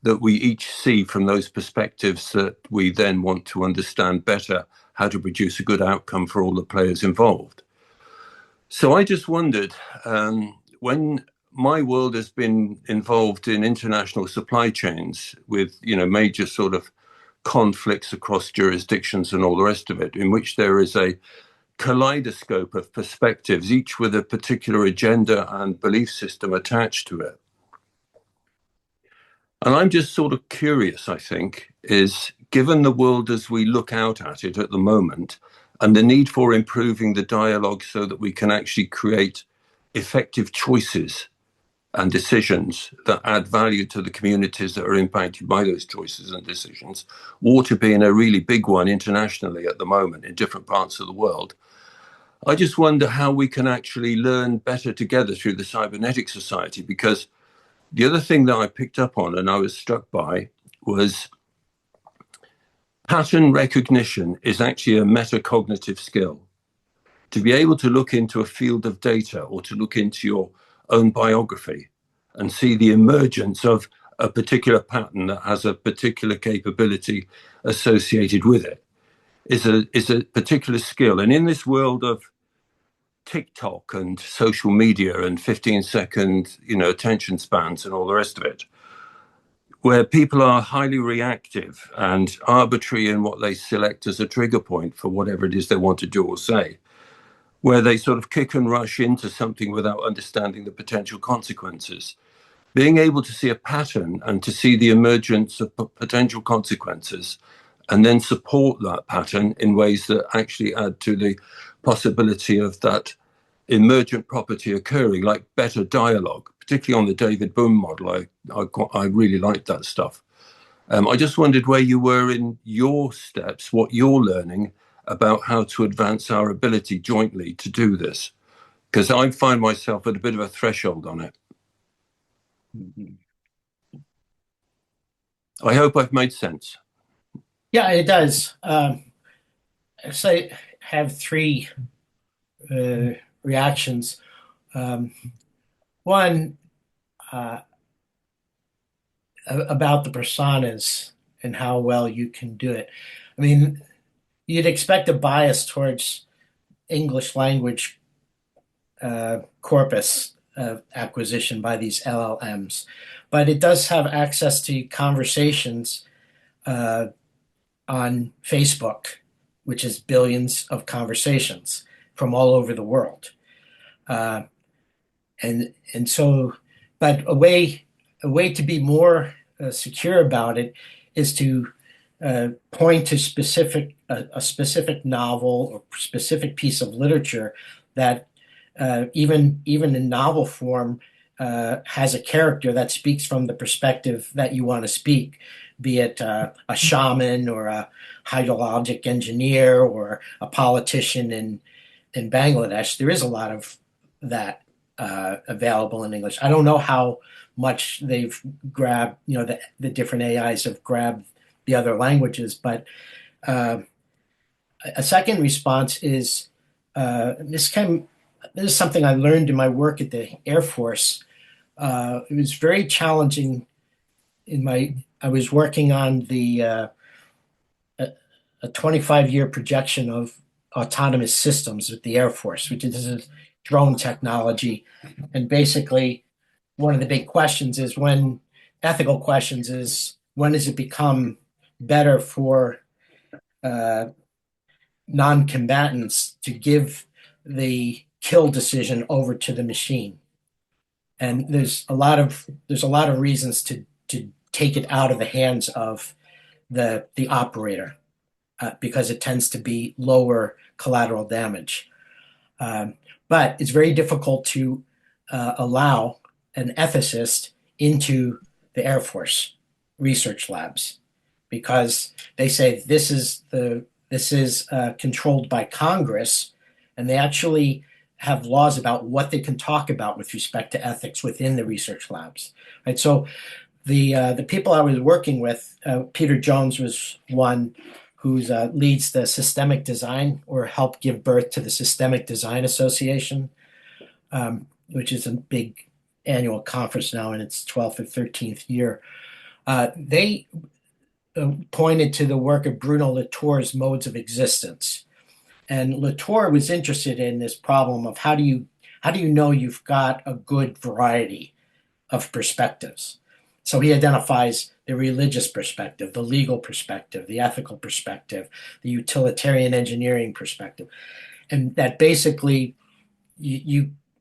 that we each see from those perspectives that we then want to understand better how to produce a good outcome for all the players involved. So I just wondered, when my world has been involved in international supply chains with, major sort of conflicts across jurisdictions and all the rest of it, in which there is a kaleidoscope of perspectives, each with a particular agenda and belief system attached to it. And I'm just sort of curious, I think, is given the world as we look out at it at the moment, and the need for improving the dialogue so that we can actually create effective choices and decisions that add value to the communities that are impacted by those choices and decisions, water being a really big one internationally at the moment in different parts of the world. I just wonder how we can actually learn better together through the Cybernetic Society, because the other thing that I picked up on and I was struck by was pattern recognition is actually a metacognitive skill. To be able to look into a field of data or to look into your own biography and see the emergence of a particular pattern that has a particular capability associated with it is a particular skill. And in this world of TikTok and social media and 15-second, attention spans and all the rest of it, where people are highly reactive and arbitrary in what they select as a trigger point for whatever it is they want to do or say, where they sort of kick and rush into something without understanding the potential consequences. Being able to see a pattern and to see the emergence of potential consequences and then support that pattern in ways that actually add to the possibility of that emergent property occurring, like better dialogue, particularly on the David Bohm model. I really liked that stuff. I just wondered where you were in your steps, what you're learning about how to advance our ability jointly to do this, because I find myself at a bit of a threshold on it. I hope I've made sense. Yeah, it does. So I have three reactions. One, about the personas and how well you can do it. I mean, you'd expect a bias towards, English language corpus acquisition by these LLMs, but it does have access to conversations on Facebook, which is billions of conversations from all over the world. And so, but a way to be more secure about it is to point to a specific novel or specific piece of literature that even in novel form has a character that speaks from the perspective that you want to speak, be it a shaman or a hydrologic engineer or a politician in Bangladesh. There is a lot of that available in English. I don't know how much they've grabbed, the different AIs have grabbed the other languages, but a second response is this is something I learned in my work at the Air Force. It was very challenging I was working on a 25-year projection of autonomous systems with the Air Force, which is drone technology. And basically, one of the big questions is ethical questions is, when does it become better for non-combatants to give the kill decision over to the machine? And there's a lot of reasons to take it out of the hands of the operator, because it tends to be lower collateral damage. But it's very difficult to allow an ethicist into the Air Force research labs, because they say this is controlled by Congress, and they actually have laws about what they can talk about with respect to ethics within the research labs. Right. So the people I was working with, Peter Jones was one who leads the systemic design, or helped give birth to the Systemic Design Association, which is a big annual conference now in its 12th or 13th year. They pointed to the work of Bruno Latour's modes of existence. And Latour was interested in this problem of how do you know you've got a good variety of perspectives. So he identifies the religious perspective, the legal perspective, the ethical perspective, the utilitarian engineering perspective, and that basically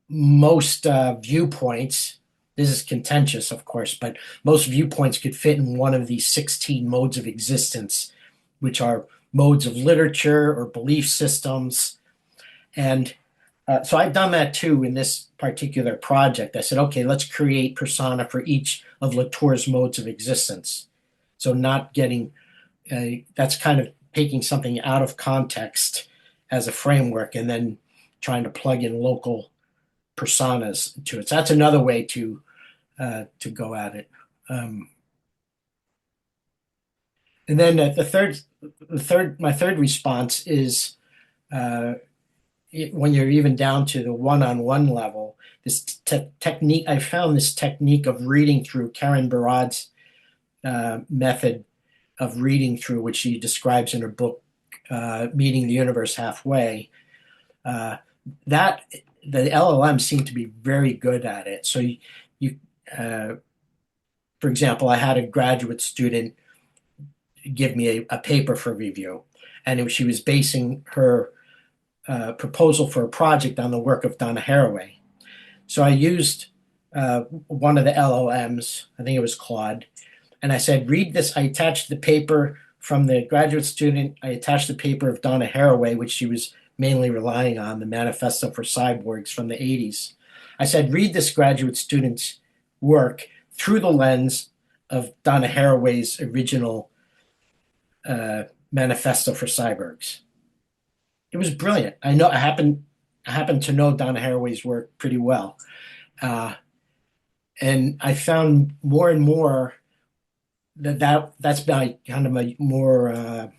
most viewpoints, this is contentious, of course, but most viewpoints could fit in one of these 16 modes of existence, which are modes of literature or belief systems. And so I've done that too in this particular project. I said, okay, let's create persona for each of Latour's modes of existence. So not getting, that's kind of taking something out of context as a framework and then trying to plug in local personas to it. So that's another way to go at it. And then my third response is when you're even down to the one-on-one level, this technique, I found this technique of reading through, Karen Barad's method of reading through, which she describes in her book, Meeting the Universe Halfway, that the LLM seem to be very good at it. So for example, I had a graduate student give me a paper for review, and she was basing her proposal for a project on the work of Donna Haraway. So I used one of the LLMs, I think it was Claude, and I said, read this. I attached the paper from the graduate student. I attached the paper of Donna Haraway, which she was mainly relying on, the Manifesto for Cyborgs from the 80s. I said, read this graduate student's work through the lens of Donna Haraway's original Manifesto for Cyborgs. It was brilliant. I happen to know Donna Haraway's work pretty well. And I found more and more that's my kind of a more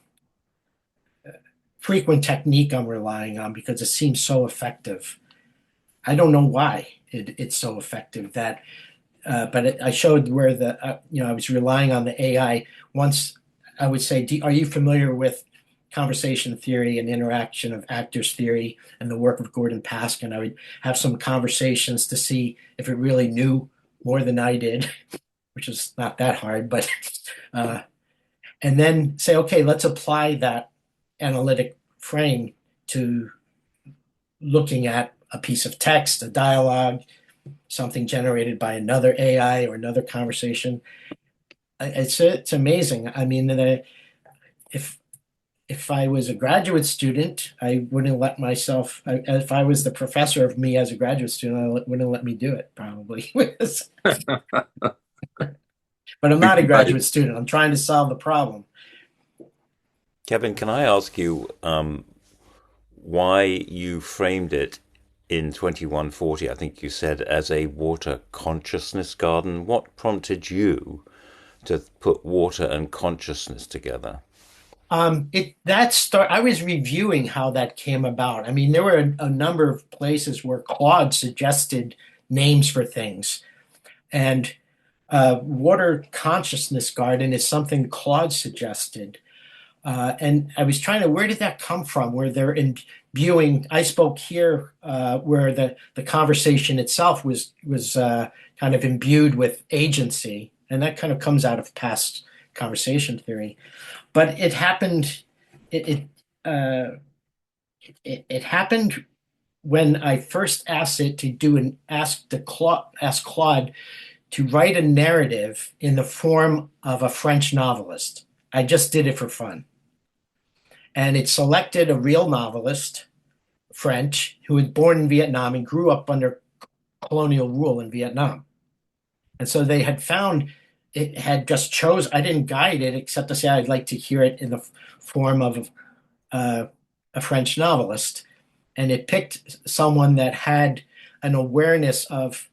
frequent technique I'm relying on, because it seems so effective. I don't know why it's so effective but I showed where I was relying on the AI. Once I would say, are you familiar with conversation theory and interaction of actors theory and the work of Gordon Pask, and I would have some conversations to see if it really knew more than I did, which is not that hard, but and then say, okay, let's apply that analytic frame to looking at a piece of text, a dialogue, something generated by another AI or another conversation. It's amazing. I mean, if I was a graduate student, I wouldn't let myself. If I was the professor of me as a graduate student, I wouldn't let me do it probably. But I'm not a graduate student. I'm trying to solve the problem. Kevin, can I ask you why you framed it in 2140, I think you said, as a water consciousness garden? What prompted you to put water and consciousness together? I was reviewing how that came about. I mean, there were a number of places where Claude suggested names for things, and water consciousness garden is something Claude suggested. And I was trying to, where did that come from? Where they're imbuing, I spoke here where the conversation itself was kind of imbued with agency, and that kind of comes out of past conversation theory. But it happened. It happened when I first asked it to ask Claude to write a narrative in the form of a French novelist. I just did it for fun. And it selected a real novelist, French, who was born in Vietnam and grew up under colonial rule in Vietnam. And so they had found, it had just I didn't guide it except to say I'd like to hear it in the form of a French novelist. And it picked someone that had an awareness of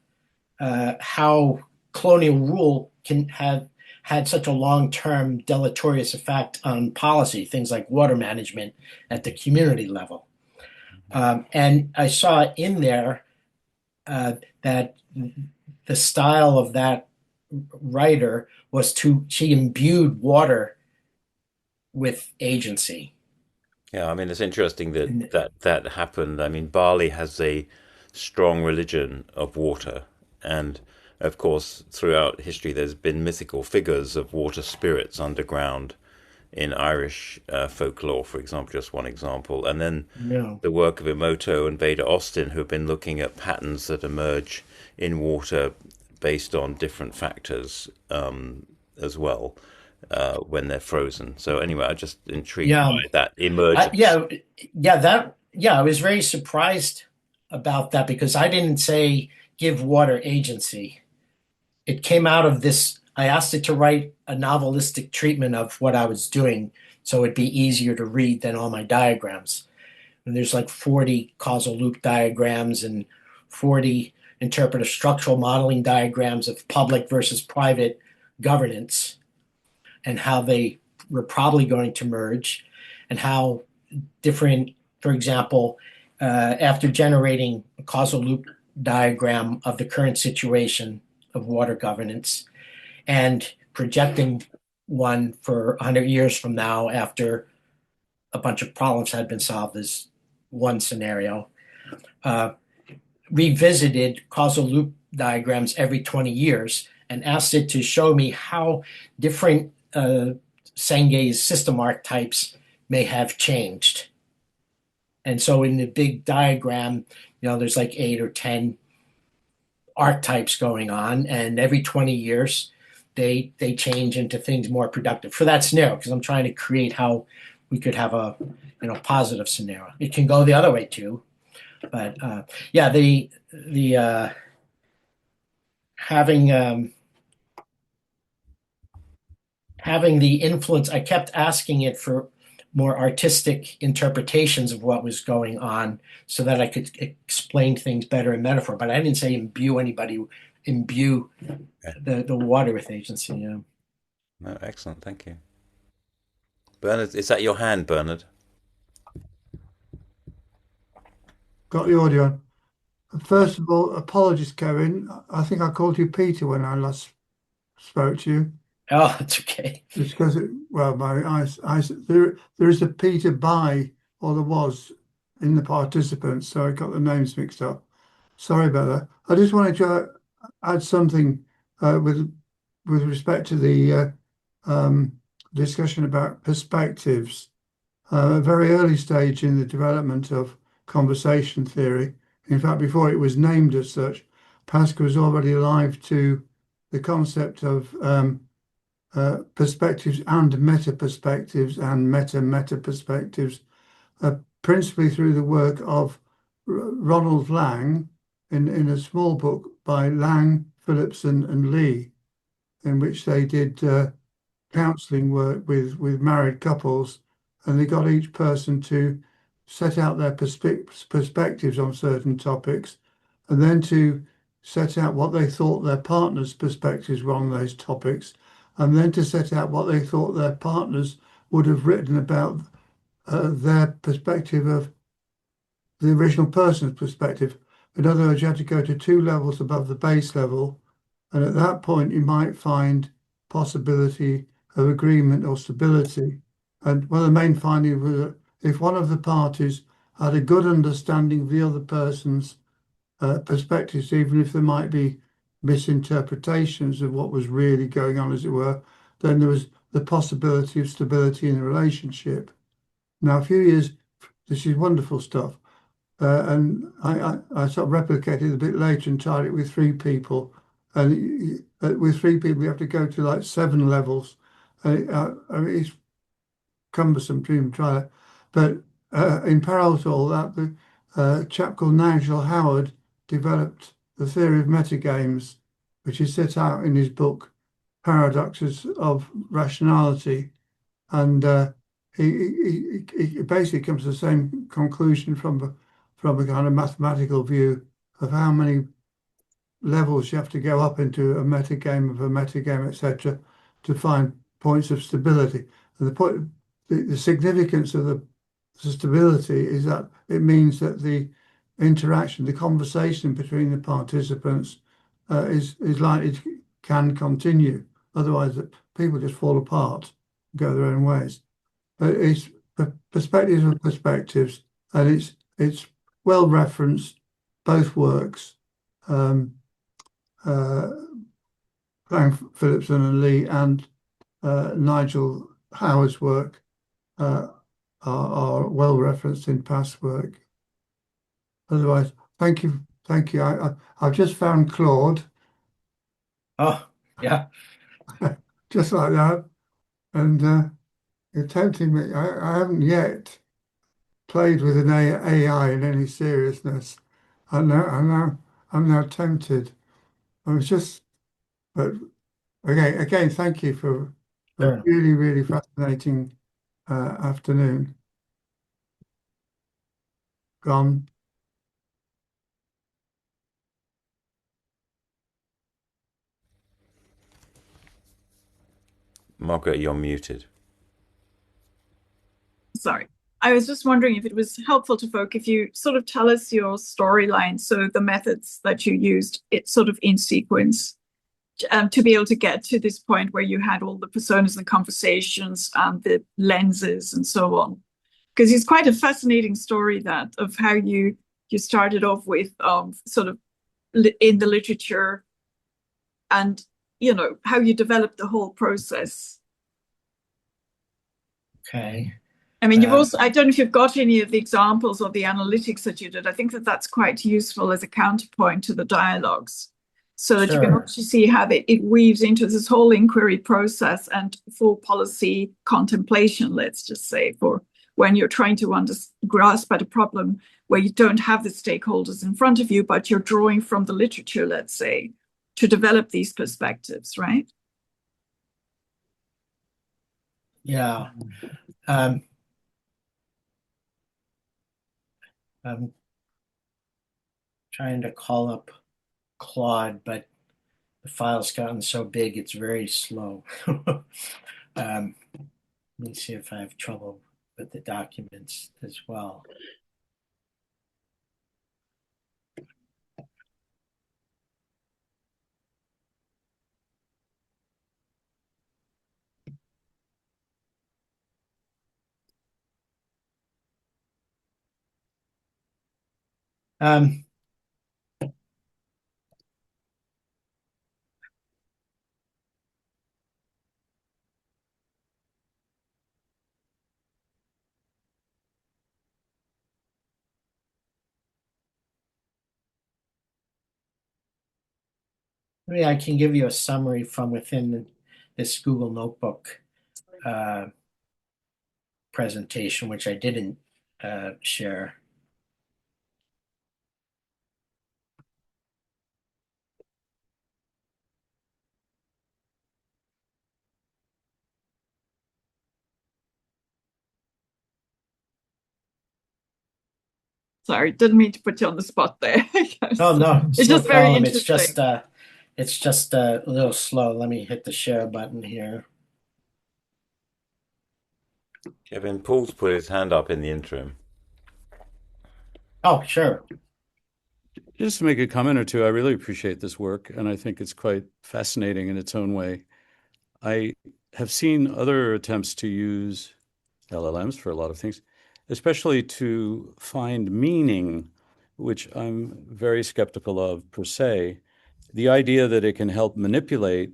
how colonial rule can have had such a long-term deleterious effect on policy, things like water management at the community level. And I saw in there that the style of that writer was she imbued water with agency. Yeah, I mean, it's interesting that happened. I mean, Bali has a strong religion of water, and of course, throughout history, there's been mythical figures of water spirits underground in Irish folklore, for example, just one example. And then the work of Emoto and Veda Austin, who have been looking at patterns that emerge in water based on different factors as well when they're frozen. So anyway, I'm just intrigued by that emergence. I was very surprised about that because I didn't say give water agency. It came out of this. I asked it to write a novelistic treatment of what I was doing so it'd be easier to read than all my diagrams. And there's like 40 causal loop diagrams and 40 interpretive structural modeling diagrams of public versus private governance and how they were probably going to merge and how different, for example, after generating a causal loop diagram of the current situation of water governance and projecting one for 100 years from now after a bunch of problems had been solved as one scenario, revisited causal loop diagrams every 20 years and asked it to show me how different Senge's system archetypes may have changed. And so in the big diagram, there's like 8 or 10 archetypes going on, and every 20 years they change into things more productive for that scenario, because I'm trying to create how we could have a positive scenario. It can go the other way too, but the having the influence, I kept asking it for more artistic interpretations of what was going on so that I could explain things better in metaphor. But I didn't say imbue the water with agency. No, excellent, thank you. Bernard, is that your hand, Bernard? Got the audio. First of all, apologies, Kevin. I think I called you Peter when I last spoke to you. Oh, it's okay. It's because there is a Peter By, or there was, in the participants, so I got the names mixed up. Sorry about that. I just wanted to add something with respect to the discussion about perspectives. A very early stage in the development of conversation theory. In fact, before it was named as such, Pask was already alive to the concept of perspectives and meta perspectives and meta perspectives, principally through the work of Ronald Lang in a small book by Lang, Phillipson, and Lee, in which they did counselling work with married couples, and they got each person to set out their perspectives on certain topics, and then to set out what they thought their partner's perspectives were on those topics, and then to set out what they thought their partners would have written about their perspective of the original person's perspective. In other words, you had to go to 2 levels above the base level, and at that point you might find possibility of agreement or stability. And one of the main findings was that if one of the parties had a good understanding of the other person's perspectives, even if there might be misinterpretations of what was really going on, as it were, then there was the possibility of stability in the relationship. Now, a few years, this is wonderful stuff. And I sort of replicated it a bit later and tried it with 3 people. And with 3 people, you have to go to like 7 levels. I mean, it's cumbersome to even try that. But in parallel to all that, a chap called Nigel Howard developed the theory of metagames, which is set out in his book, Paradoxes of Rationality. And he basically comes to the same conclusion from a kind of mathematical view of how many levels you have to go up into a metagame of a metagame, etc., to find points of stability. And the significance of the stability is that it means that the interaction, the conversation between the participants is likely to can continue. Otherwise, people just fall apart, go their own ways. But it's perspectives of perspectives, and it's well referenced, both works. Frank Phillipson and Lee and Nigel Howard's work are well referenced in past work. Otherwise, thank you. I've just found Claude. Oh, yeah. Just like that. And you're tempting me. I haven't yet played with an AI in any seriousness. I'm now tempted. I was just, but again, thank you for a really, really fascinating afternoon. Gone. Margaret, you're muted. Sorry. I was just wondering if it was helpful to folk if you sort of tell us your storyline, so the methods that you used, it's sort of in sequence, to be able to get to this point where you had all the personas and conversations and the lenses and so on. Because it's quite a fascinating story that of how you started off with sort of in the literature and, you know, how you developed the whole process. Okay. I mean, you've also, I don't know if you've got any of the examples of the analytics that you did. I think that that's quite useful as a counterpoint to the dialogues, so that you can actually see how it weaves into this whole inquiry process and for policy contemplation, let's just say, for when you're trying to grasp at a problem where you don't have the stakeholders in front of you, but you're drawing from the literature, let's say, to develop these perspectives, right? Yeah. I'm trying to call up Claude, but the file's gotten so big it's very slow. Let me see if I have trouble with the documents as well. Um, Maybe I can give you a summary from within this Google Notebook presentation, which I didn't share. Sorry, didn't mean to put you on the spot there. Oh no, it's just no very problem. interesting. It's just a little slow. Let me hit the share button here. Kevin, Paul's put his hand up in the interim. Oh, sure. Just to make a comment or two, I really appreciate this work, and I think it's quite fascinating in its own way. I have seen other attempts to use LLMs for a lot of things, especially to find meaning, which I'm very skeptical of per se. The idea that it can help manipulate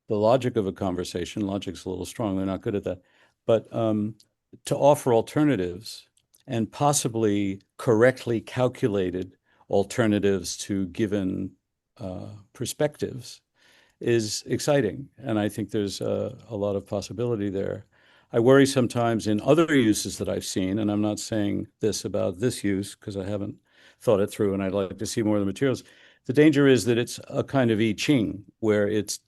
the logic of a conversation, logic's a little strong, they're not good at that, but to offer alternatives and possibly correctly calculated alternatives to given perspectives is exciting. And I think there's a lot of possibility there. I worry sometimes in other uses that I've seen, and I'm not saying this about this use because I haven't thought it through and I'd like to see more of the materials. The danger is that it's a kind of I Ching where it's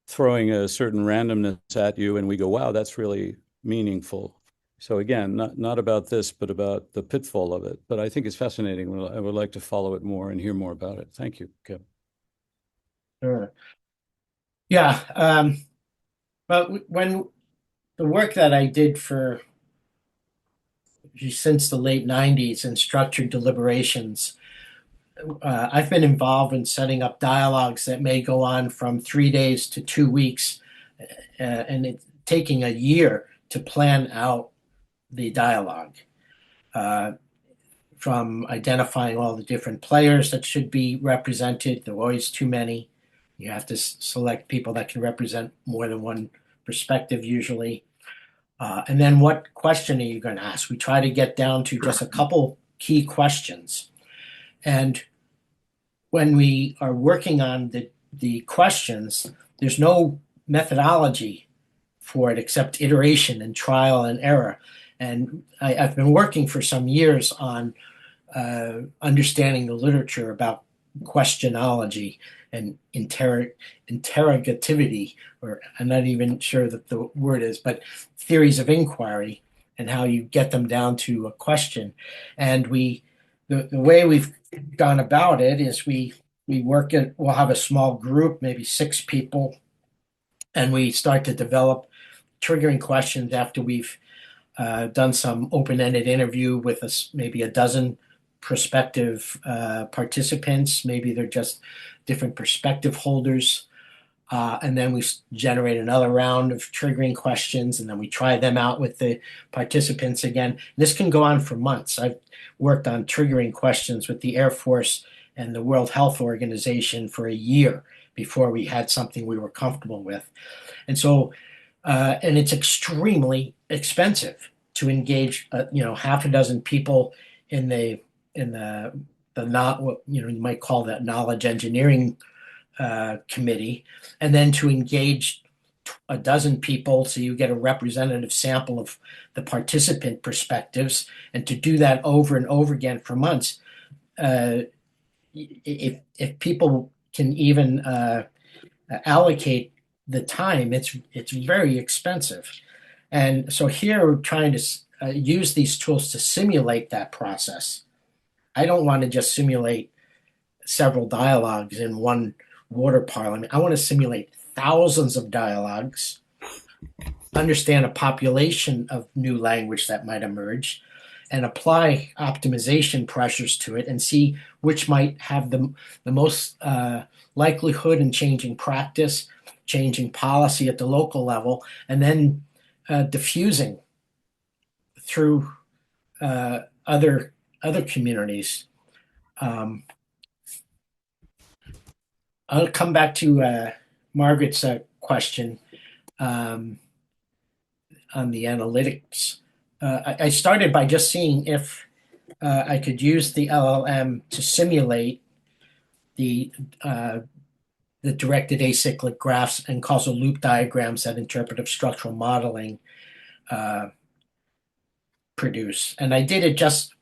throwing a certain randomness at you and we go, wow, that's really meaningful. So again, not about this, but about the pitfall of it. But I think it's fascinating. I would like to follow it more and hear more about it. Thank you, Kevin. Sure. Yeah. But when the work that I did since the late 90s in structured deliberations, I've been involved in setting up dialogues that may go on from 3 days to 2 weeks, and it's taking a year to plan out the dialogue, from identifying all the different players that should be represented. There are always too many. You have to select people that can represent more than one perspective usually. And then what question are you going to ask? We try to get down to just a couple key questions. And when we are working on the questions, there's no methodology for it except iteration and trial and error. And I've been working for some years on understanding the literature about questionology and interrogativity, or I'm not even sure that the word is, but theories of inquiry and how you get them down to a question. And the way we've gone about it is we'll have a small group, maybe 6 people, and we start to develop triggering questions after we've done some open-ended interview with maybe a dozen prospective participants. Maybe they're just different perspective holders. And then we generate another round of triggering questions, and then we try them out with the participants again. This can go on for months. I've worked on triggering questions with the Air Force and the World Health Organization for a year before we had something we were comfortable with. And so, and it's extremely expensive to engage, half a dozen people in the not what you might call that knowledge engineering committee, and then to engage a dozen people so you get a representative sample of the participant perspectives, and to do that over and over again for months. If people can even allocate the time, it's very expensive. And so here we're trying to use these tools to simulate that process. I don't want to just simulate several dialogues in one water parliament. I want to simulate thousands of dialogues, understand a population of new language that might emerge, and apply optimization pressures to it and see which might have the most likelihood in changing practice, changing policy at the local level, and then diffusing through other other communities. I'll come back to Margaret's question on the analytics. I started by just seeing if I could use the LLM to simulate the directed acyclic graphs and causal loop diagrams that interpretive structural modeling produce. And I did it just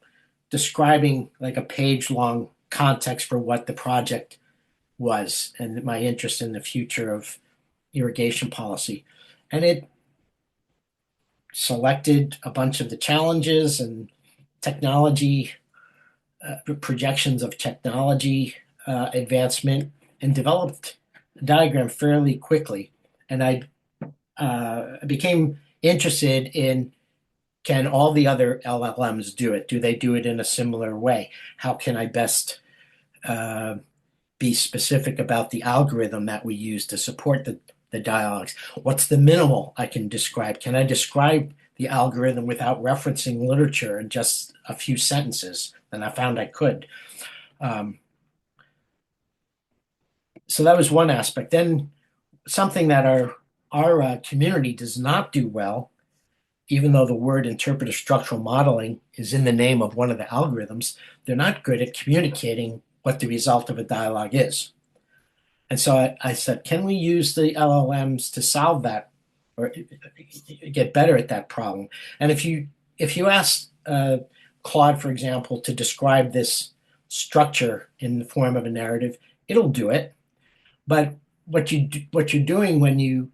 describing like a page-long context for what the project was and my interest in the future of irrigation policy. And it selected a bunch of the challenges and technology, projections of technology advancement, and developed a diagram fairly quickly. And I became interested in, can all the other LLMs do it? Do they do it in a similar way? How can I best be specific about the algorithm that we use to support the dialogues? What's the minimal I can describe? Can I describe the algorithm without referencing literature in just a few sentences? And I found I could. So that was one aspect. Then something that our community does not do well, even though the word interpretive structural modeling is in the name of one of the algorithms, they're not good at communicating what the result of a dialogue is. And so I said, can we use the LLMs to solve that or get better at that problem? And if you ask Claude, for example, to describe this structure in the form of a narrative, it'll do it. But what you're doing when you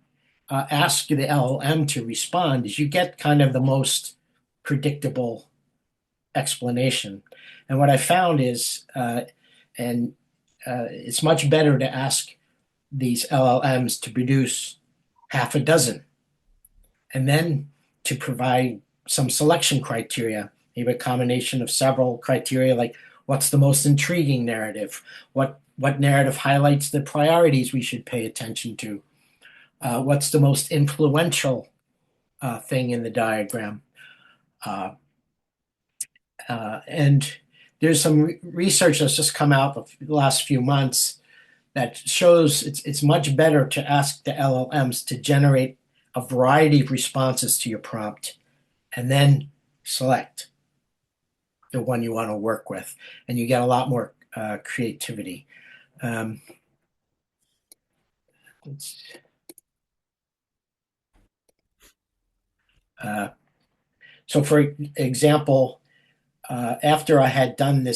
ask the LLM to respond is you get kind of the most predictable explanation. And what I found is, it's much better to ask these LLMs to produce half a dozen, and then to provide some selection criteria, maybe a combination of several criteria, like what's the most intriguing narrative, what narrative highlights the priorities we should pay attention to, what's the most influential thing in the diagram. And there's some research that's just come out the last few months that shows it's much better to ask the LLMs to generate a variety of responses to your prompt and then select the one you want to work with. And you get a lot more creativity. So for example, after I had done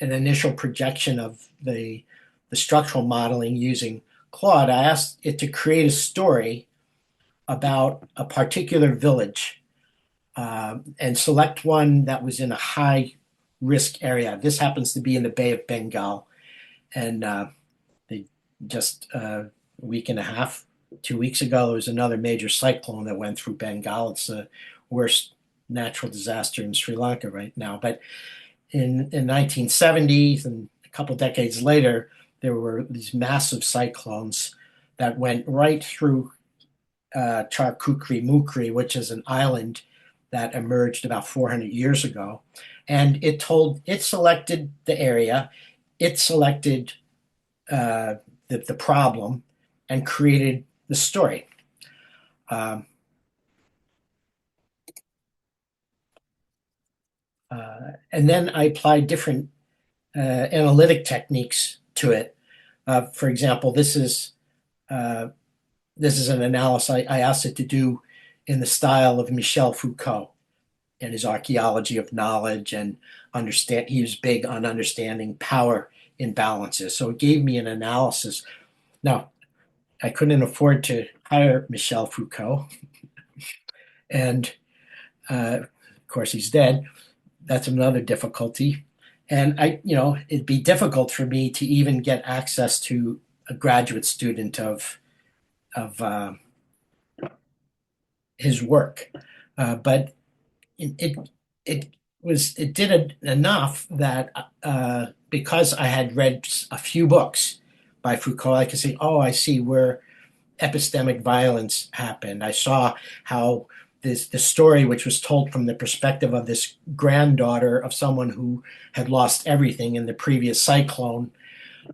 an initial projection of the structural modeling using Claude, I asked it to create a story about a particular village and select one that was in a high risk area. This happens to be in the Bay of Bengal. And just a week and a half, 2 weeks ago, there was another major cyclone that went through Bengal. It's the worst natural disaster in Sri Lanka right now. But in 1970s and a couple decades later, there were these massive cyclones that went right through Charkukri Mukri, which is an island that emerged about 400 years ago. And it selected the area, it selected the problem, and created the story. And then I applied different analytic techniques to it. For example, this is an analysis I asked it to do in the style of Michel Foucault and his archaeology of knowledge, and he was big on understanding power imbalances. So it gave me an analysis. Now, I couldn't afford to hire Michel Foucault, and of course he's dead. That's another difficulty. And it'd be difficult for me to even get access to a graduate student of his work. But it did enough that because I had read a few books by Foucault, I could say, oh, I see where epistemic violence happened. I saw how this story, which was told from the perspective of this granddaughter of someone who had lost everything in the previous cyclone,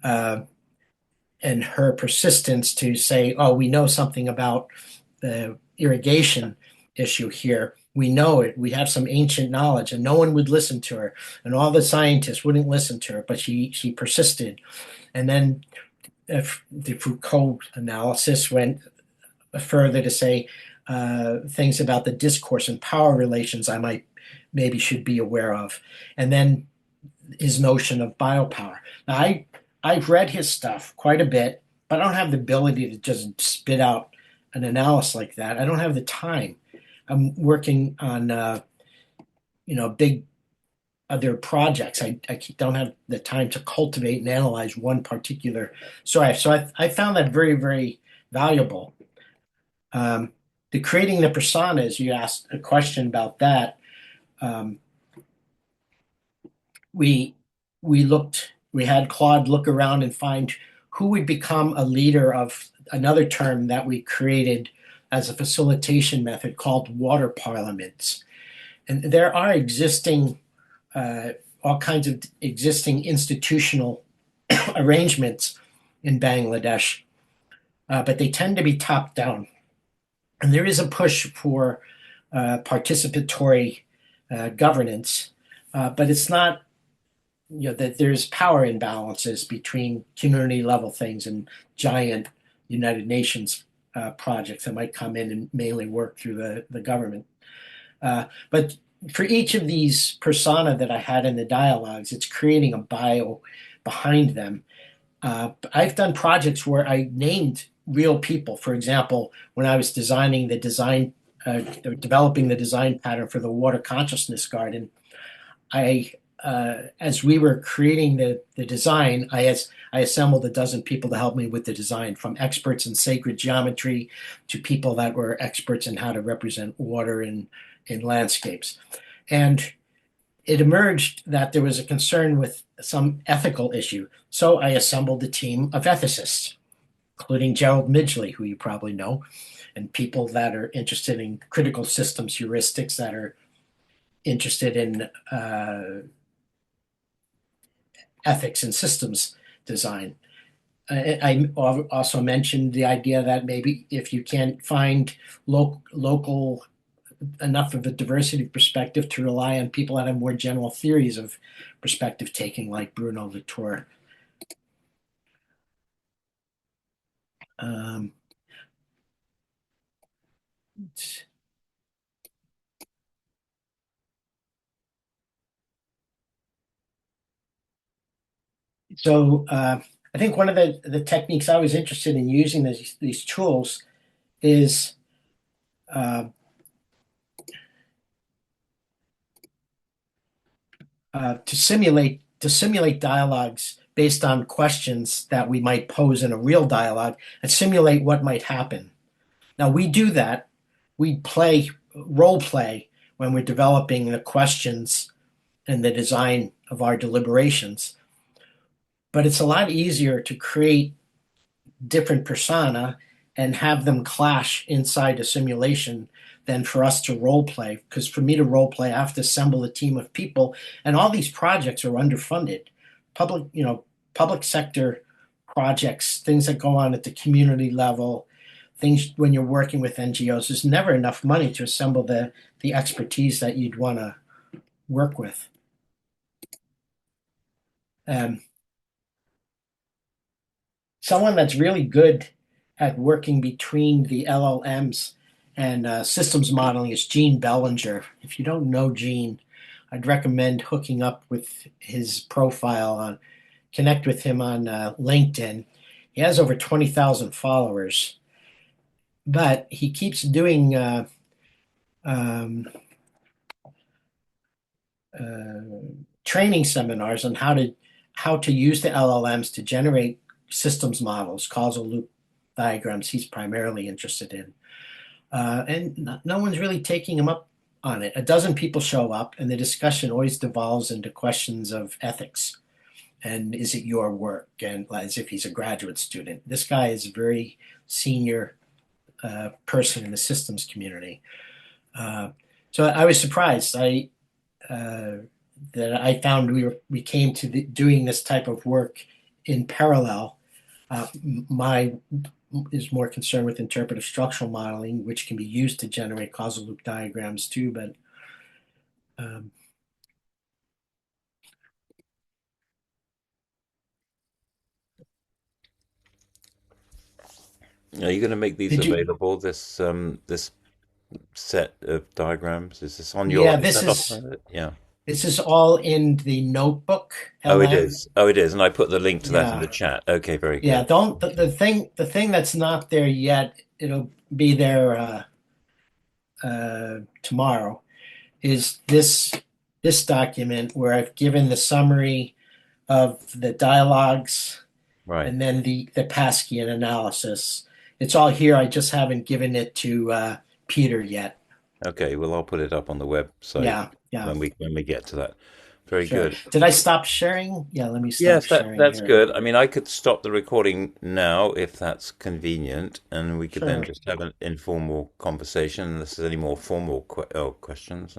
and her persistence to say, "Oh, we know something about the irrigation issue here. We know it. We have some ancient knowledge," and no one would listen to her, and all the scientists wouldn't listen to her, but she persisted. And then the Foucault analysis went further to say things about the discourse and power relations I maybe should be aware of, and then his notion of biopower. Now, I've read his stuff quite a bit, but I don't have the ability to just spit out an analysis like that. I don't have the time. I'm working on big other projects. I don't have the time to cultivate and analyze one particular story. So I found that very, very valuable. The creating the personas, you asked a question about that. We had Claude look around and find who would become a leader of another term that we created as a facilitation method called water parliaments. And there are all kinds of existing institutional arrangements in Bangladesh, but they tend to be top down. And there is a push for participatory governance, but it's not, that there's power imbalances between community level things and giant United Nations projects that might come in and mainly work through the government. But for each of these persona that I had in the dialogues, it's creating a bio behind them. I've done projects where I named real people. For example, when I was developing the design pattern for the water consciousness garden, as we were creating the design, I assembled a dozen people to help me with the design, from experts in sacred geometry to people that were experts in how to represent water in landscapes. And it emerged that there was a concern with some ethical issue. So I assembled a team of ethicists, including Gerald Midgley, who you probably know, and people that are interested in critical systems heuristics, that are interested in ethics and systems design. I also mentioned the idea that maybe if you can't find local enough of a diversity perspective, to rely on people that have more general theories of perspective taking, like Bruno Latour. So I think one of the techniques I was interested in using these tools is to simulate dialogues based on questions that we might pose in a real dialogue, and simulate what might happen. Now, we do that. We role play when we're developing the questions and the design of our deliberations. But it's a lot easier to create different persona and have them clash inside a simulation than for us to role play. Because for me to role play, I have to assemble a team of people, and all these projects are underfunded. Public sector projects, things that go on at the community level, things when you're working with NGOs, there's never enough money to assemble the expertise that you'd want to work with. Someone that's really good at working between the LLMs and systems modeling is Gene Bellinger. If you don't know Gene, I'd recommend hooking up with his profile, connect with him on LinkedIn. He has over 20,000 followers, but he keeps doing training seminars on how to use the LLMs to generate systems models, causal loop diagrams he's primarily interested in. And no one's really taking him up on it. A dozen people show up, and the discussion always devolves into questions of ethics. And is it your work? And as if he's a graduate student. This guy is a very senior person in the systems community. So I was surprised. That I found we came to doing this type of work in parallel. My is more concerned with interpretive structural modeling, which can be used to generate causal loop diagrams too. But Are you going to make these available? This this set of diagrams, is this on your? Yeah. This is all in the notebook. Oh, it is. Oh, it is. And I put the link to that in Yeah. the chat. Okay, very good. Yeah, the thing that's not there yet, it'll be there tomorrow, is this document where I've given the summary of the dialogues, Right. and then the Paskian analysis. It's all here. I just haven't given it to Peter yet. Okay, well, I'll put it up on the website. Yeah. When we get to that. Very Sure. good. Did I stop sharing? Yeah, let me stop yes, sharing. That's here. good. I mean, I could stop the recording now if that's convenient, and we could then Sure. just have an informal conversation unless there's any more formal questions.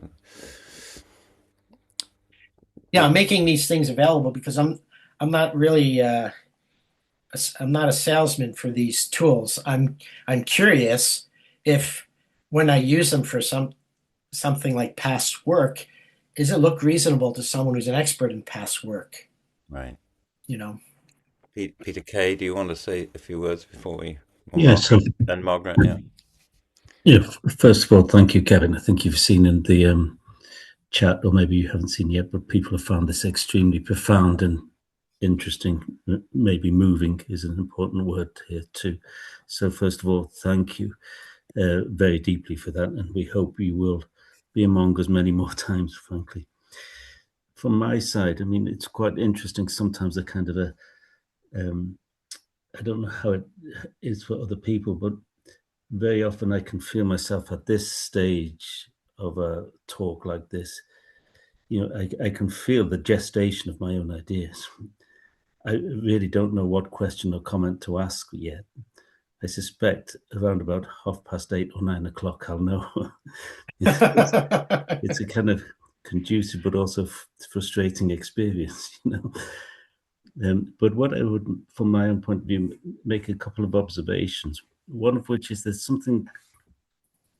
Yeah, I'm making these things available because I'm not really I'm not a salesman for these tools. I'm curious if when I use them for something like past work, does it look reasonable to someone who's an expert in past work? Right. You know. Peter Kay, do you want to say a few words before we? Yes. And Margaret, yeah. Yeah. First of all, thank you, Kevin. I think you've seen in the chat, or maybe you haven't seen yet, but people have found this extremely profound and interesting. Maybe moving is an important word here too. So first of all, thank you very deeply for that, and we hope you will be among us many more times, frankly. From my side, I mean, it's quite interesting. Sometimes a kind of I don't know how it is for other people, but very often I can feel myself at this stage of a talk like this. You know, I can feel the gestation of my own ideas. I really don't know what question or comment to ask yet. I suspect around about 8:30 or 9 o'clock, I'll know. It's a kind of conducive but also frustrating experience, you know. But what I would, from my own point of view, make a couple of observations. One of which is that something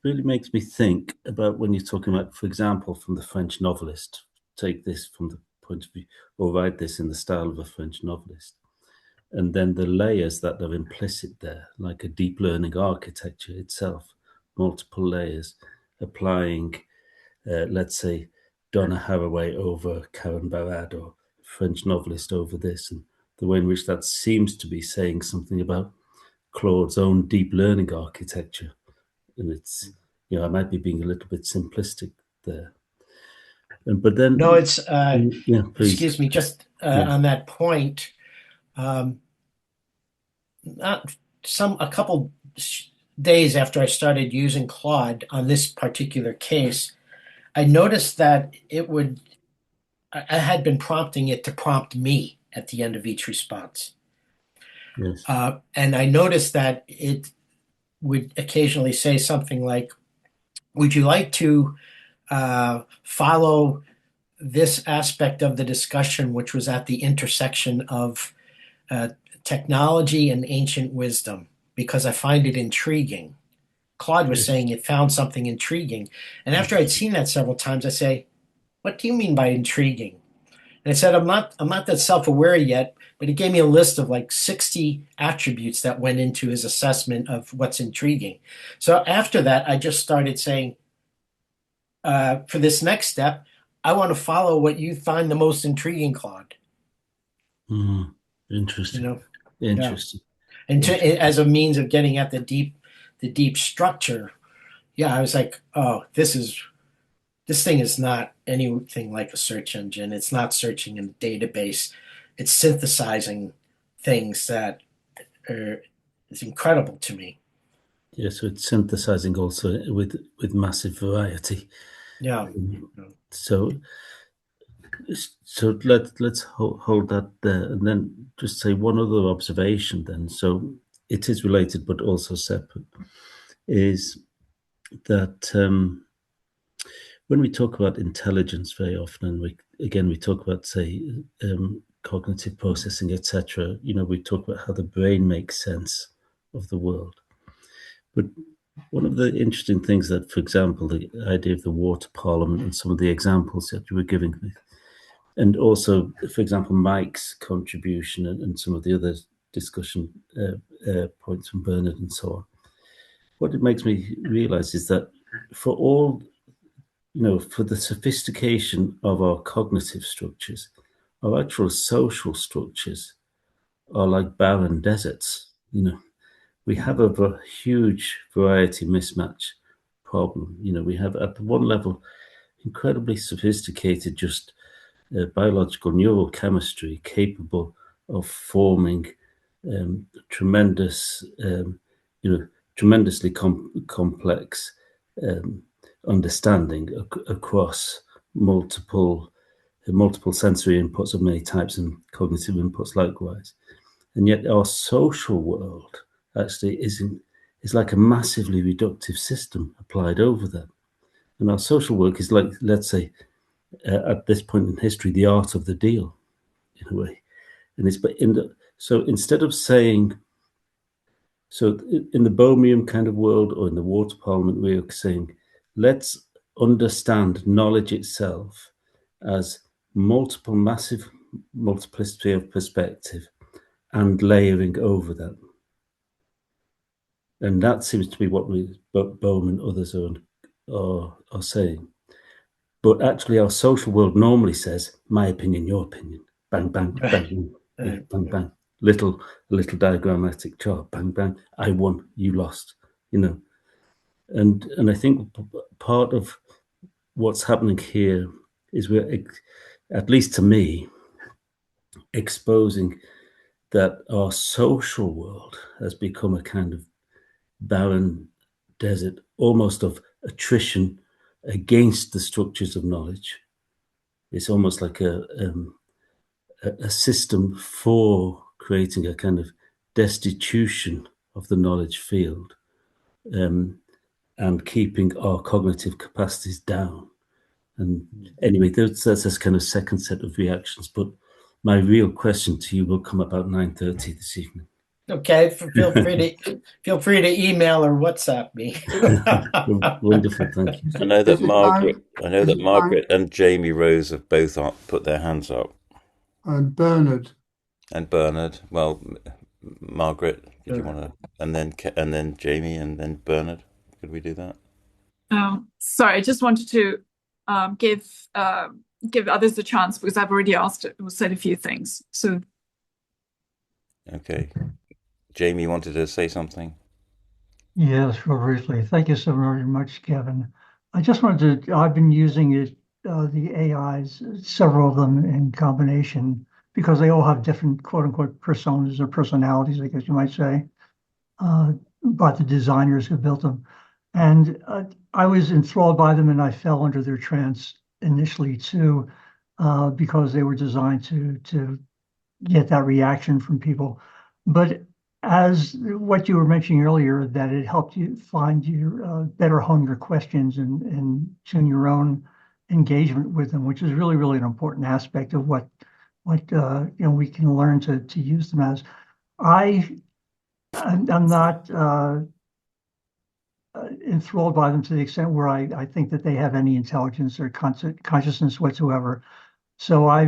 really makes me think about when you're talking about, for example, from the French novelist. Take this from the point of view, or write this in the style of a French novelist. And then the layers that are implicit there, like a deep learning architecture itself, multiple layers, applying, let's say, Donna Haraway over Karen Barad, or French novelist over this, and the way in which that seems to be saying something about Claude's own deep learning architecture. And it's, you know, I might be being a little bit simplistic there. But then, no, it's yeah, please. Excuse me, just on that point. A couple days after I started using Claude on this particular case, I noticed that I had been prompting it to prompt me at the end of each response. Yes. And I noticed that it would occasionally say something like, would you like to follow this aspect of the discussion, which was at the intersection of technology and ancient wisdom, because I find it intriguing. Claude was saying it found something intriguing. And after I'd seen that several times, I say, what do you mean by intriguing? And it said, I'm not that self-aware yet, but it gave me a list of like 60 attributes that went into his assessment of what's intriguing. So after that, I just started saying, for this next step, I want to follow what you find the most intriguing, Claude. Interesting. You know? Interesting. Yeah. And as a means of getting at the deep structure, I was like, oh, this thing is not anything like a search engine. It's not searching in a database. It's synthesizing things that is incredible to me. Yeah, so it's synthesizing also with massive variety. Yeah. So let's hold that there, and then just say one other observation then. So it is related but also separate, is that when we talk about intelligence very often, and we talk about, say, cognitive processing, etc. We talk about how the brain makes sense of the world. But one of the interesting things that, for example, the idea of the water parliament and some of the examples that you were giving me, and also, for example, Mike's contribution and some of the other discussion points from Bernard and so on, what it makes me realize is that for all, for the sophistication of our cognitive structures, our actual social structures are like barren deserts. We have a huge variety mismatch problem. We have at one level incredibly sophisticated just biological neurochemistry capable of forming tremendously complex understanding across multiple sensory inputs of many types and cognitive inputs likewise. And yet our social world actually is like a massively reductive system applied over that. And our social work is like, let's say, at this point in history, the art of the deal, in a way. And so instead of saying, so in the Bohemian kind of world or in the water parliament, we are saying, let's understand knowledge itself as massive multiplicity of perspective and layering over that. And that seems to be what Bohm and others are saying. But actually, our social world normally says, my opinion, your opinion. Bang, bang, bang, bang, bang, bang. A little diagrammatic chart. Bang, bang. I won, you lost. And I think part of what's happening here is we're, at least to me, exposing that our social world has become a kind of barren desert, almost of attrition against the structures of knowledge. It's almost like a system for creating a kind of destitution of the knowledge field, and keeping our cognitive capacities down. And anyway, that's this kind of second set of reactions. But my real question to you will come about 9:30 this evening. Okay, feel free to email or WhatsApp me. Wonderful, thank you. I know that Margaret and Jamie Rose have both put their hands up. And Bernard. Well, Margaret, if you want to, and then Jamie, and then Bernard. Could we do that? Sorry, I just wanted to give others a chance because I've already said a few things. So. Okay. Jamie, you wanted to say something? Yes, real briefly. Thank you so very much, Kevin. I just wanted to, I've been using it, the AIs, several of them in combination, because they all have different quote unquote personas or personalities, I guess you might say, by the designers who built them. And I was enthralled by them and I fell under their trance initially too, because they were designed to get that reaction from people. But as what you were mentioning earlier, that it helped you find your better hone your questions and tune your own engagement with them, which is really, really an important aspect of what we can learn to use them as. I'm not enthralled by them to the extent where I think that they have any intelligence or consciousness whatsoever. So I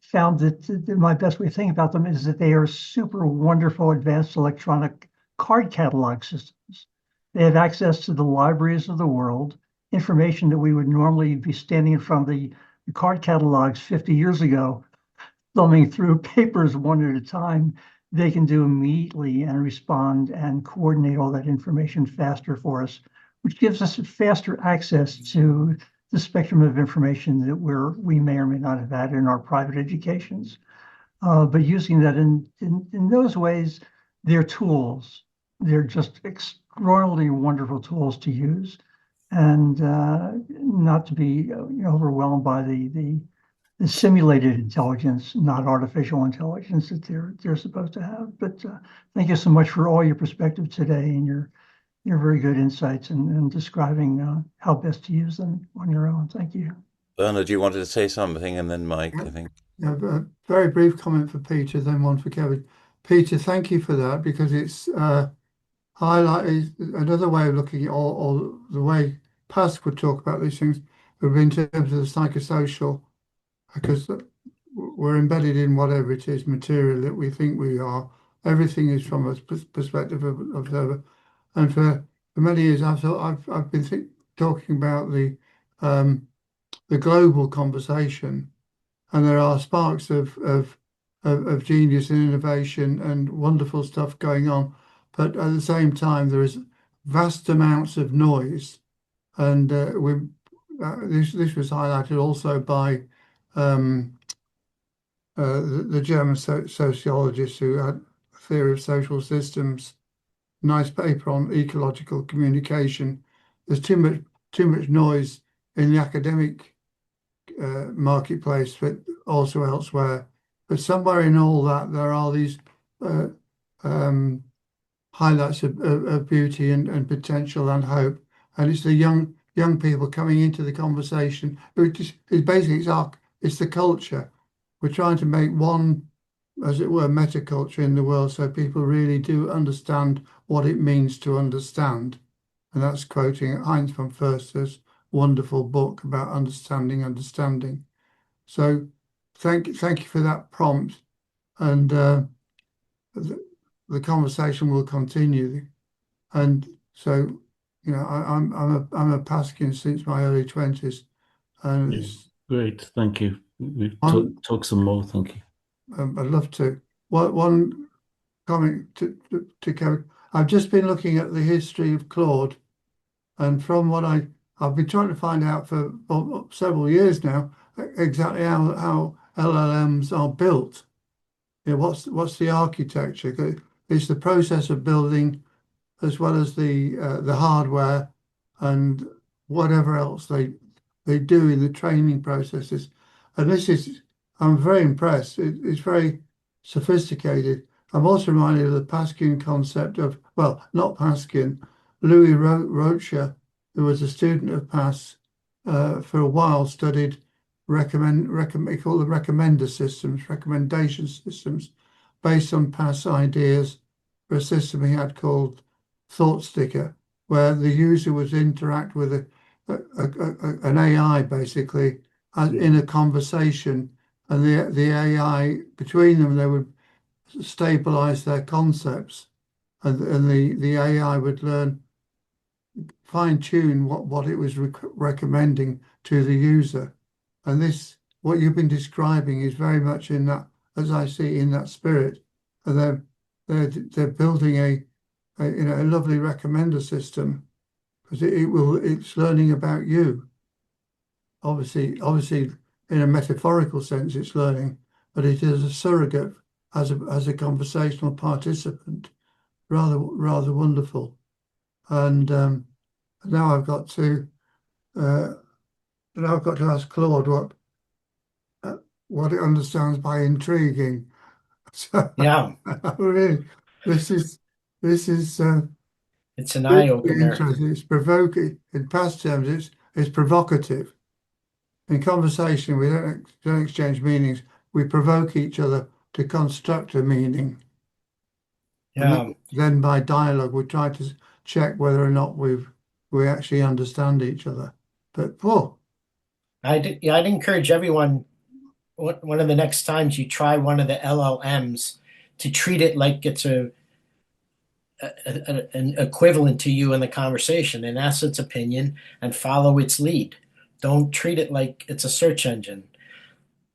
found that my best way of thinking about them is that they are super wonderful advanced electronic card catalog systems. They have access to the libraries of the world, information that we would normally be standing in front of the card catalogs 50 years ago, thumbing through papers one at a time. They can do immediately and respond and coordinate all that information faster for us, which gives us faster access to the spectrum of information that we may or may not have had in our private educations. But using that in those ways, they're tools. They're just extraordinarily wonderful tools to use, and not to be overwhelmed by the simulated intelligence, not artificial intelligence that they're supposed to have. But thank you so much for all your perspective today and your your very good insights and describing how best to use them on your own. Thank you. Bernard, you wanted to say something, and then Mike, I think. Yeah, a very brief comment for Peter, then one for Kevin. Peter, thank you for that, because it's highlighted another way of looking at or the way Pask would talk about these things would be in terms of the psychosocial, because we're embedded in whatever it is material that we think we are. Everything is from a perspective of observer, and for many years I've been talking about the global conversation, and there are sparks of genius and innovation and wonderful stuff going on, but at the same time there is vast amounts of noise, and this was highlighted also by the German sociologist who had a theory of social systems, nice paper on ecological communication. There's too much noise in the academic marketplace, but also elsewhere. But somewhere in all that, there are these highlights of beauty and potential and hope. And it's the young people coming into the conversation. It's basically it's the culture. We're trying to make one, as it were, metaculture in the world, so people really do understand what it means to understand. And that's quoting Heinz von Förster's wonderful book about understanding. So thank you for that prompt, and the conversation will continue. And so, I'm a Paskian since my early 20s, and it's great. Thank you. We've talked some more. Thank you. I'd love to. One comment to Kevin. I've just been looking at the history of Claude, and from what I've been trying to find out for several years now, exactly how LLMs are built. What's the architecture? It's the process of building, as well as the hardware and whatever else they do in the training processes. And I'm very impressed. It's very sophisticated. I'm also reminded of the Paskian concept of, well, not Paskian, Louis Rocher, who was a student of Pask for a while, studied we call the recommendation systems, based on Pask's ideas for a system he had called Thought Sticker, where the user would interact with an AI basically in a conversation, and the AI between them, they would stabilize their concepts, and the AI would fine-tune what it was recommending to the user. And what you've been describing is very much in that, as I see, in that spirit. And they're building a lovely recommender system, because it's learning about you. Obviously, in a metaphorical sense, it's learning, but it is a surrogate as a conversational participant. Rather wonderful. And now I've got to ask Claude what it understands by intriguing. So, yeah, really, this is it's an eye opener. Interesting. It's provoking. In past terms, it's provocative. In conversation, we don't exchange meanings. We provoke each other to construct a meaning. Yeah. Then by dialogue, we try to check whether or not we actually understand each other. But I'd encourage everyone, one of the next times you try one of the LLMs, to treat it like it's an equivalent to you in the conversation, and ask its opinion and follow its lead. Don't treat it like it's a search engine.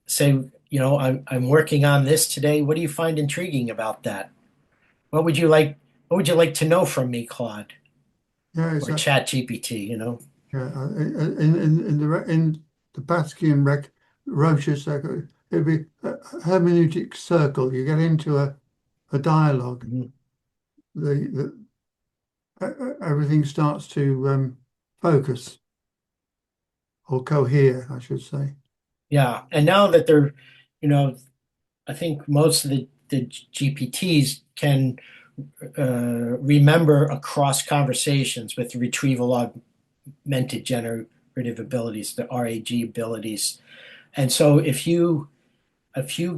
Say, I'm working on this today. What do you find intriguing about that? What would you like to know from me, Claude? Yeah, or Chat GPT, Yeah, in the Paskian Rocher circle, it'd be a hermeneutic circle. You get into a dialogue. Mm-hmm. Everything starts to focus or cohere, I should say. Yeah, and now that they're, I think most of the GPTs can remember across conversations with retrieval augmented generative abilities, the RAG abilities. And so if you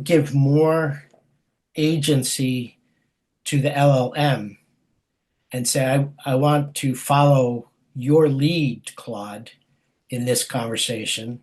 give more agency to the LLM and say, I want to follow your lead, Claude, in this conversation,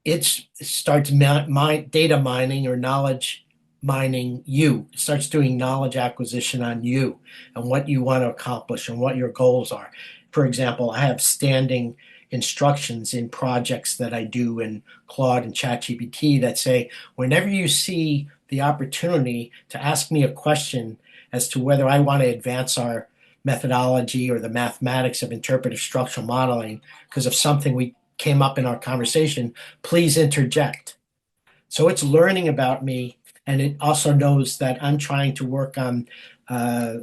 it starts data mining or knowledge mining you. It starts doing knowledge acquisition on you and what you want to accomplish and what your goals are. For example, I have standing instructions in projects that I do in Claude and ChatGPT that say, whenever you see the opportunity to ask me a question as to whether I want to advance our methodology or the mathematics of interpretive structural modeling because of something we came up in our conversation, please interject. So it's learning about me, and it also knows that I'm trying to work on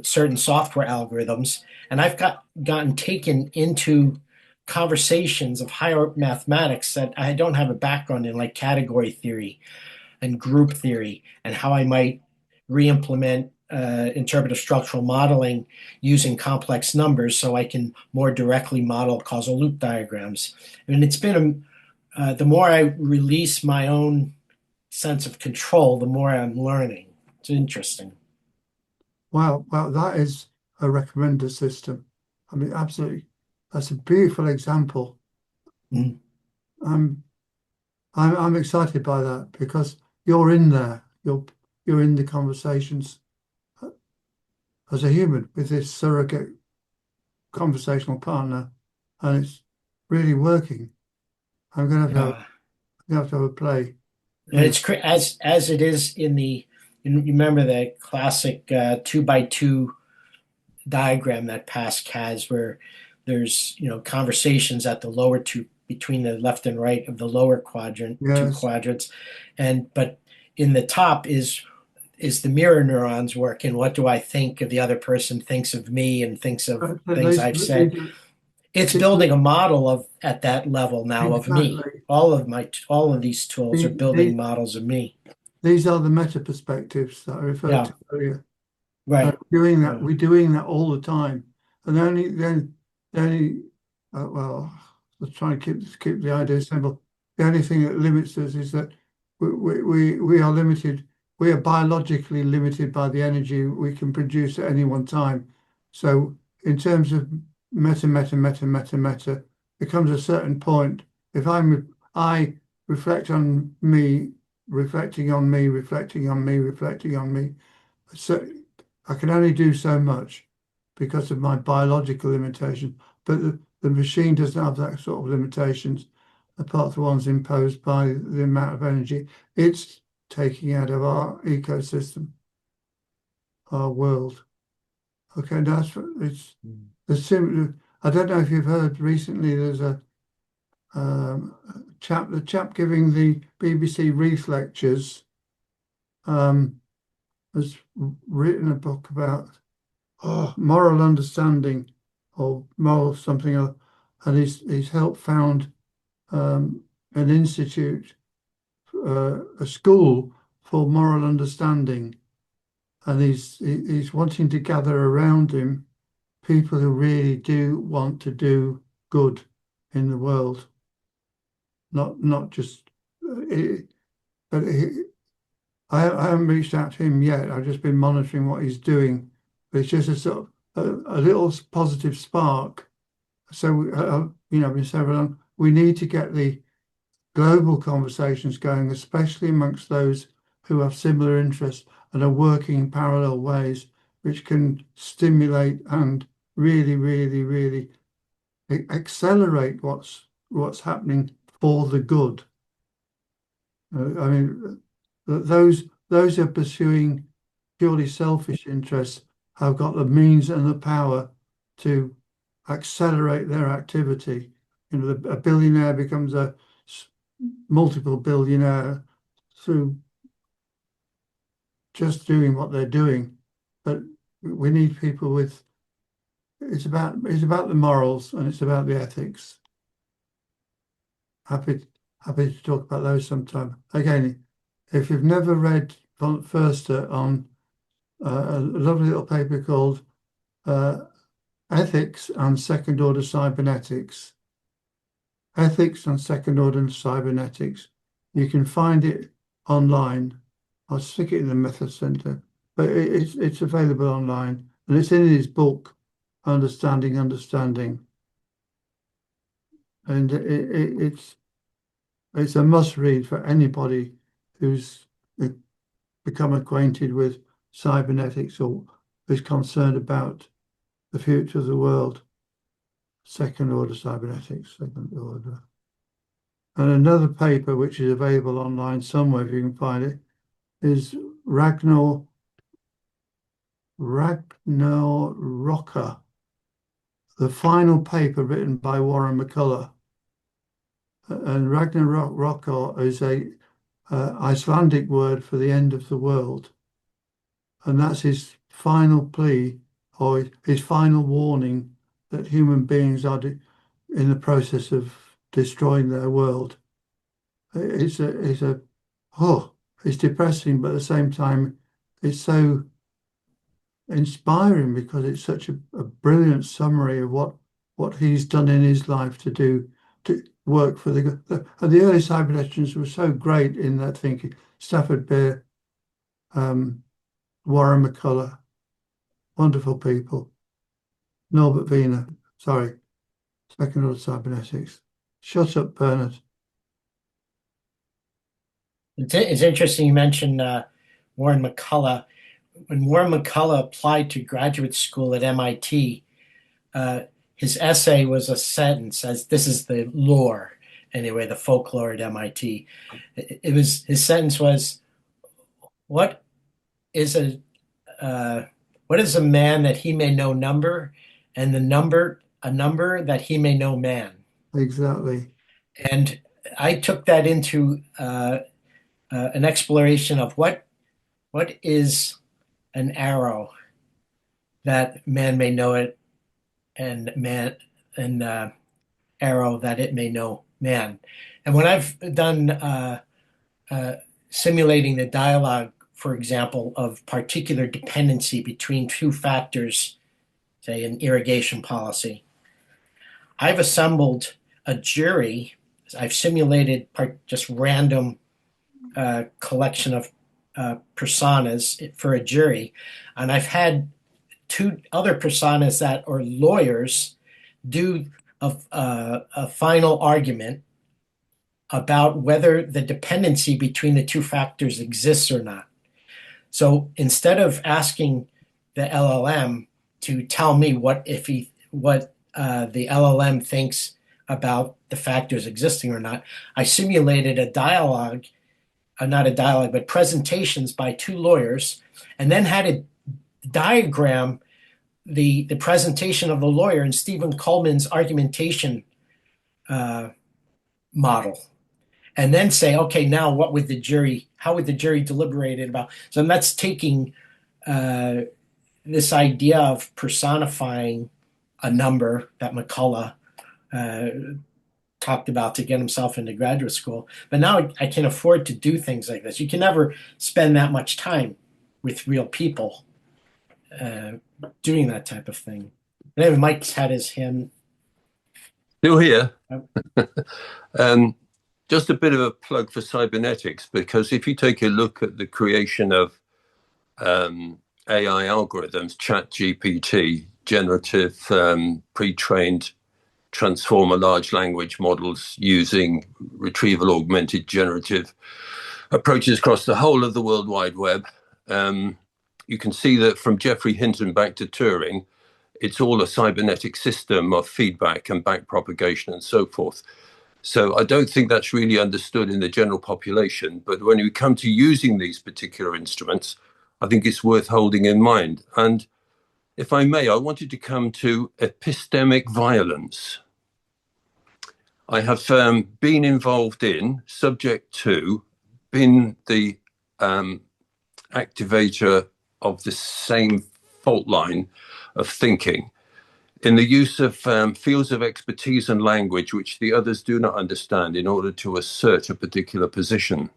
certain software algorithms, and I've gotten taken into conversations of higher mathematics that I don't have a background in, like category theory and group theory, and how I might re-implement interpretive structural modeling using complex numbers so I can more directly model causal loop diagrams. And it's been the more I release my own sense of control, the more I'm learning. It's interesting. Wow, that is a recommender system. I mean, absolutely, that's a beautiful example. Mm. I'm excited by that because you're in there. You're in the conversations as a human with this surrogate conversational partner, and it's really working. I'm going to have to have a play. And it's as it is in the. You remember the classic 2x2 diagram that Pask has, where there's conversations at the lower two, between the left and right of the lower quadrant, two quadrants, but in the top is the mirror neurons working. What do I think of the other person thinks of me and thinks of things I've said? It's building a model at that level now of me. All of these tools are building models of me. These are the meta perspectives that I referred to earlier. Right. We're doing that all the time. And let's try and keep the idea simple. The only thing that limits us is that we are limited. We are biologically limited by the energy we can produce at any one time. So in terms of meta, becomes a certain point. If I reflect on me, reflecting on me, reflecting on me, reflecting on me, so I can only do so much because of my biological limitation. But the machine doesn't have that sort of limitations, apart from the ones imposed by the amount of energy it's taking out of our ecosystem, our world. Okay, it's the I don't know if you've heard recently. There's a chap giving the BBC Reef lectures has written a book about moral understanding or moral something, and he's helped found an institute, a school for moral understanding, and he's wanting to gather around him people who really do want to do good in the world, not just. But I haven't reached out to him yet. I've just been monitoring what he's doing. But it's just a sort of a little positive spark. So I've been saying we need to get the global conversations going, especially amongst those who have similar interests and are working in parallel ways, which can stimulate and really, really, really accelerate what's happening for the good. I mean, those who are pursuing purely selfish interests have got the means and the power to accelerate their activity. A billionaire becomes a multiple billionaire through just doing what they're doing. But we need people with. It's about the morals and it's about the ethics. Happy to talk about those sometime. Again, if you've never read von Förster on a lovely little paper called Ethics and Second Order Cybernetics. Ethics and Second Order Cybernetics. You can find it online. I'll stick it in the Method Center, but it's available online, and it's in his book, Understanding Understanding. And it's a must read for anybody who's become acquainted with cybernetics or is concerned about the future of the world. Second order cybernetics, second order. And another paper which is available online somewhere if you can find it is Ragnar Rocker, the final paper written by Warren McCullough. And Ragnar Rocker is a Icelandic word for the end of the world. And that's his final plea or his final warning that human beings are in the process of destroying their world. It's depressing, but at the same time, it's so inspiring because it's such a brilliant summary of what he's done in his life to work for the early cyberneticians were so great in that thinking. Stafford Beer, Warren McCullough, wonderful people. Norbert Wiener, sorry, second order cybernetics. Shut up, Bernard. It's interesting you mentioned Warren McCullough. When Warren McCullough applied to graduate school at MIT, his essay was a sentence, as this is the lore, anyway, the folklore at MIT. His sentence was, what is a man that he may know number, and a number that he may know man. Exactly. And I took that into an exploration of what is an arrow that man may know it, and arrow that it may know man. And when I've done simulating the dialogue, for example, of particular dependency between two factors, say in irrigation policy, I've assembled a jury. I've simulated just random collection of personas for a jury, and I've had two other personas that are lawyers do a final argument about whether the dependency between the two factors exists or not. So instead of asking the LLM to tell me what the LLM thinks about the factors existing or not, I simulated a dialogue, not a dialogue, but presentations by two lawyers, and then had a diagram the presentation of the lawyer and Stephen Coleman's argumentation model, and then say, okay, now how would the jury deliberate it about? So that's taking this idea of personifying a number that McCullough talked about to get himself into graduate school. But now I can afford to do things like this. You can never spend that much time with real people doing that type of thing. And then Mike's had his hand. Still here. Just a bit of a plug for cybernetics, because if you take a look at the creation of AI algorithms, ChatGPT, generative pre-trained transformer large language models using retrieval augmented generative approaches across the whole of the World Wide Web, you can see that from Geoffrey Hinton back to Turing, it's all a cybernetic system of feedback and back propagation and so forth. So I don't think that's really understood in the general population. But when we come to using these particular instruments, I think it's worth holding in mind. And if I may, I wanted to come to epistemic violence. I have been involved in, subject to, been the activator of the same fault line of thinking in the use of fields of expertise and language which the others do not understand in order to assert a particular position.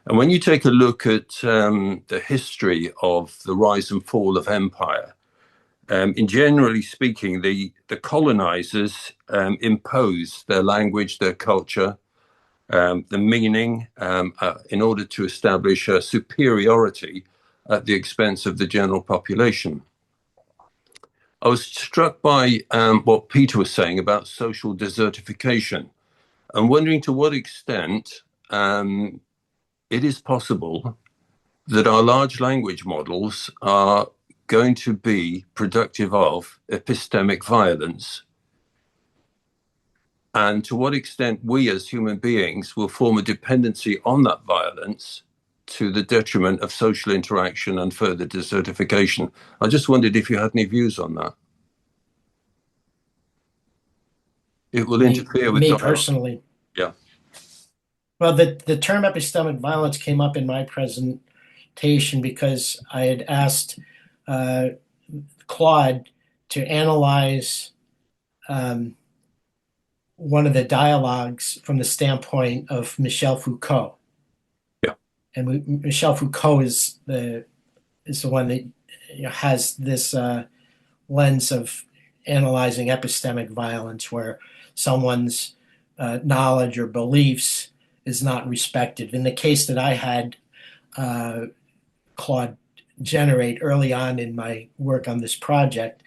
And when you take a look at the history of the rise and fall of empire, in generally speaking, the colonizers impose their language, their culture, the meaning in order to establish a superiority at the expense of the general population. I was struck by what Peter was saying about social desertification, and wondering to what extent it is possible that our large language models are going to be productive of epistemic violence, and to what extent we as human beings will form a dependency on that violence to the detriment of social interaction and further desertification. I just wondered if you had any views on that. It will interfere with me dialogue. Personally. Yeah. Well, the term epistemic violence came up in my presentation because I had asked Claude to analyze one of the dialogues from the standpoint of Michel Foucault. Yeah. And Michel Foucault is the one that has this lens of analyzing epistemic violence, where someone's knowledge or beliefs is not respected. In the case that I had Claude generate early on in my work on this project,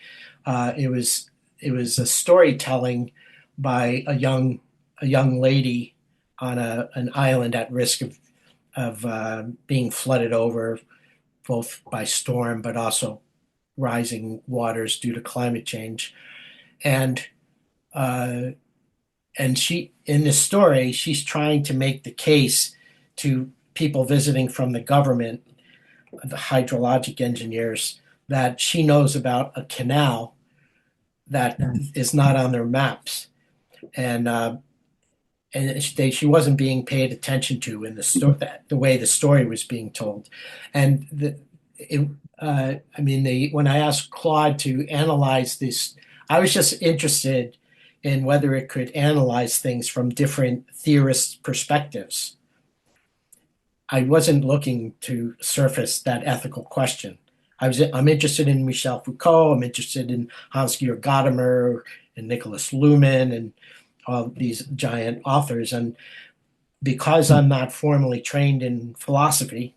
it was a storytelling by a young lady on an island at risk of being flooded over, both by storm but also rising waters due to climate change. And she, in this story, she's trying to make the case to people visiting from the government, the hydrologic engineers, that she knows about a canal that is not on their maps, and she wasn't being paid attention to in the story, the way the story was being told. And when I asked Claude to analyze this, I was just interested in whether it could analyze things from different theorists' perspectives. I wasn't looking to surface that ethical question. I'm interested in Michel Foucault. I'm interested in Hans-Georg Gadamer and Nicholas Luhmann and all these giant authors. And because I'm not formally trained in philosophy,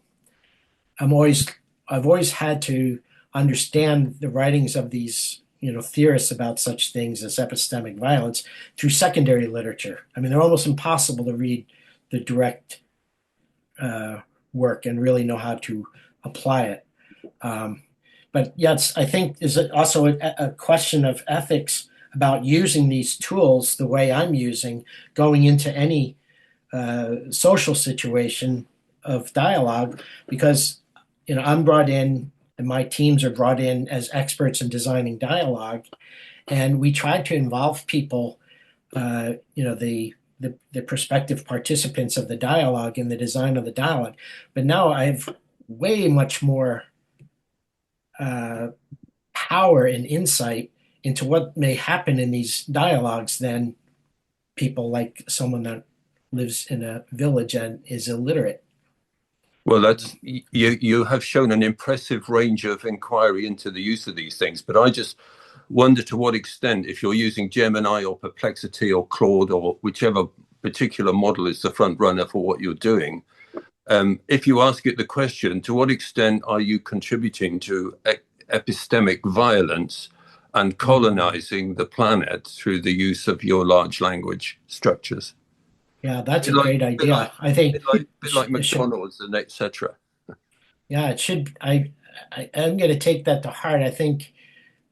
I've always had to understand the writings of these theorists about such things as epistemic violence through secondary literature. I mean, they're almost impossible to read the direct work and really know how to apply it. But yes, I think is also a question of ethics about using these tools the way I'm using, going into any social situation of dialogue, because I'm brought in and my teams are brought in as experts in designing dialogue, and we try to involve people, the prospective participants of the dialogue in the design of the dialogue. But now I have way much more power and insight into what may happen in these dialogues than people like someone that lives in a village and is illiterate. Well, that's you have shown an impressive range of inquiry into the use of these things, but I just wonder to what extent, if you're using Gemini or Perplexity or Claude or whichever particular model is the front runner for what you're doing, if you ask it the question, to what extent are you contributing to epistemic violence and colonizing the planet through the use of your large language structures? Yeah, that's a great idea. I think a bit like McDonald's and etc. Yeah, it should. I'm going to take that to heart. I think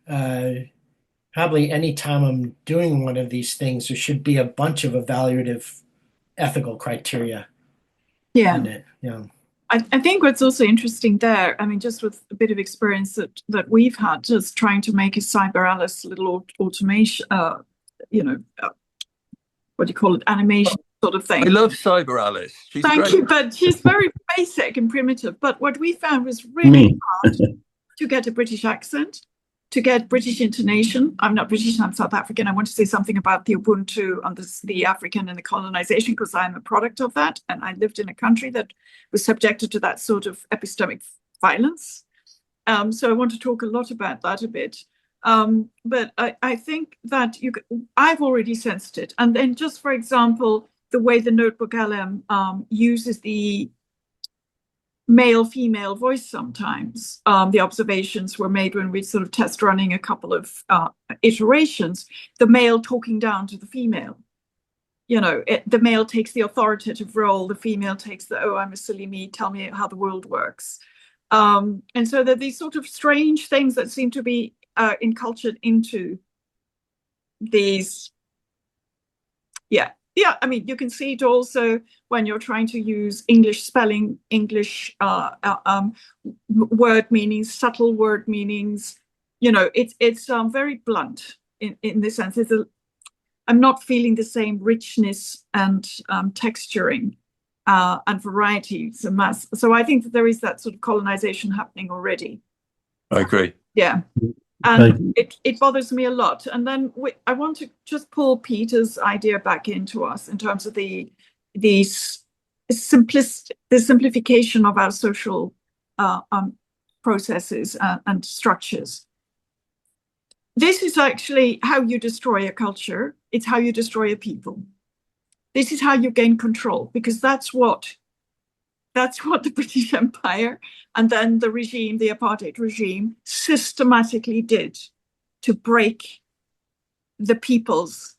probably anytime I'm doing one of these things, there should be a bunch of evaluative ethical criteria. Yeah. In it. Yeah. I think what's also interesting there, I mean, just with a bit of experience that we've had, just trying to make a Cyberalice little automation, what do you call it, animation sort of thing. I love Cyberalice. She's Thank great. you, but she's very basic and primitive. But what we found was really hard to get a British accent. to get British intonation. I'm not British, I'm South African. I want to say something about the Ubuntu and the African and the colonization, because I'm a product of that. And I lived in a country that was subjected to that sort of epistemic violence. So I want to talk a lot about that a bit. But I think that I've already sensed it. And then just, for example, the way the notebook LM uses the male-female voice sometimes. The observations were made when we sort of test running a couple of iterations, the male talking down to the female. You know, the male takes the authoritative role, the female takes the, oh, I'm a silly me, tell me how the world works. And so there are these sort of strange things that seem to be encultured into these, yeah, I mean, you can see it also when you're trying to use English spelling, English word meanings, subtle word meanings. You know, it's very blunt in this sense. I'm not feeling the same richness and texturing and variety. So I think that there is that sort of colonization happening already. I agree. Yeah. And it bothers me a lot. And then I want to just pull Peter's idea back into us in terms of the simplification of our social processes and structures. This is actually how you destroy a culture. It's how you destroy a people. This is how you gain control, because that's what the British Empire and then the regime, the apartheid regime, systematically did to break the peoples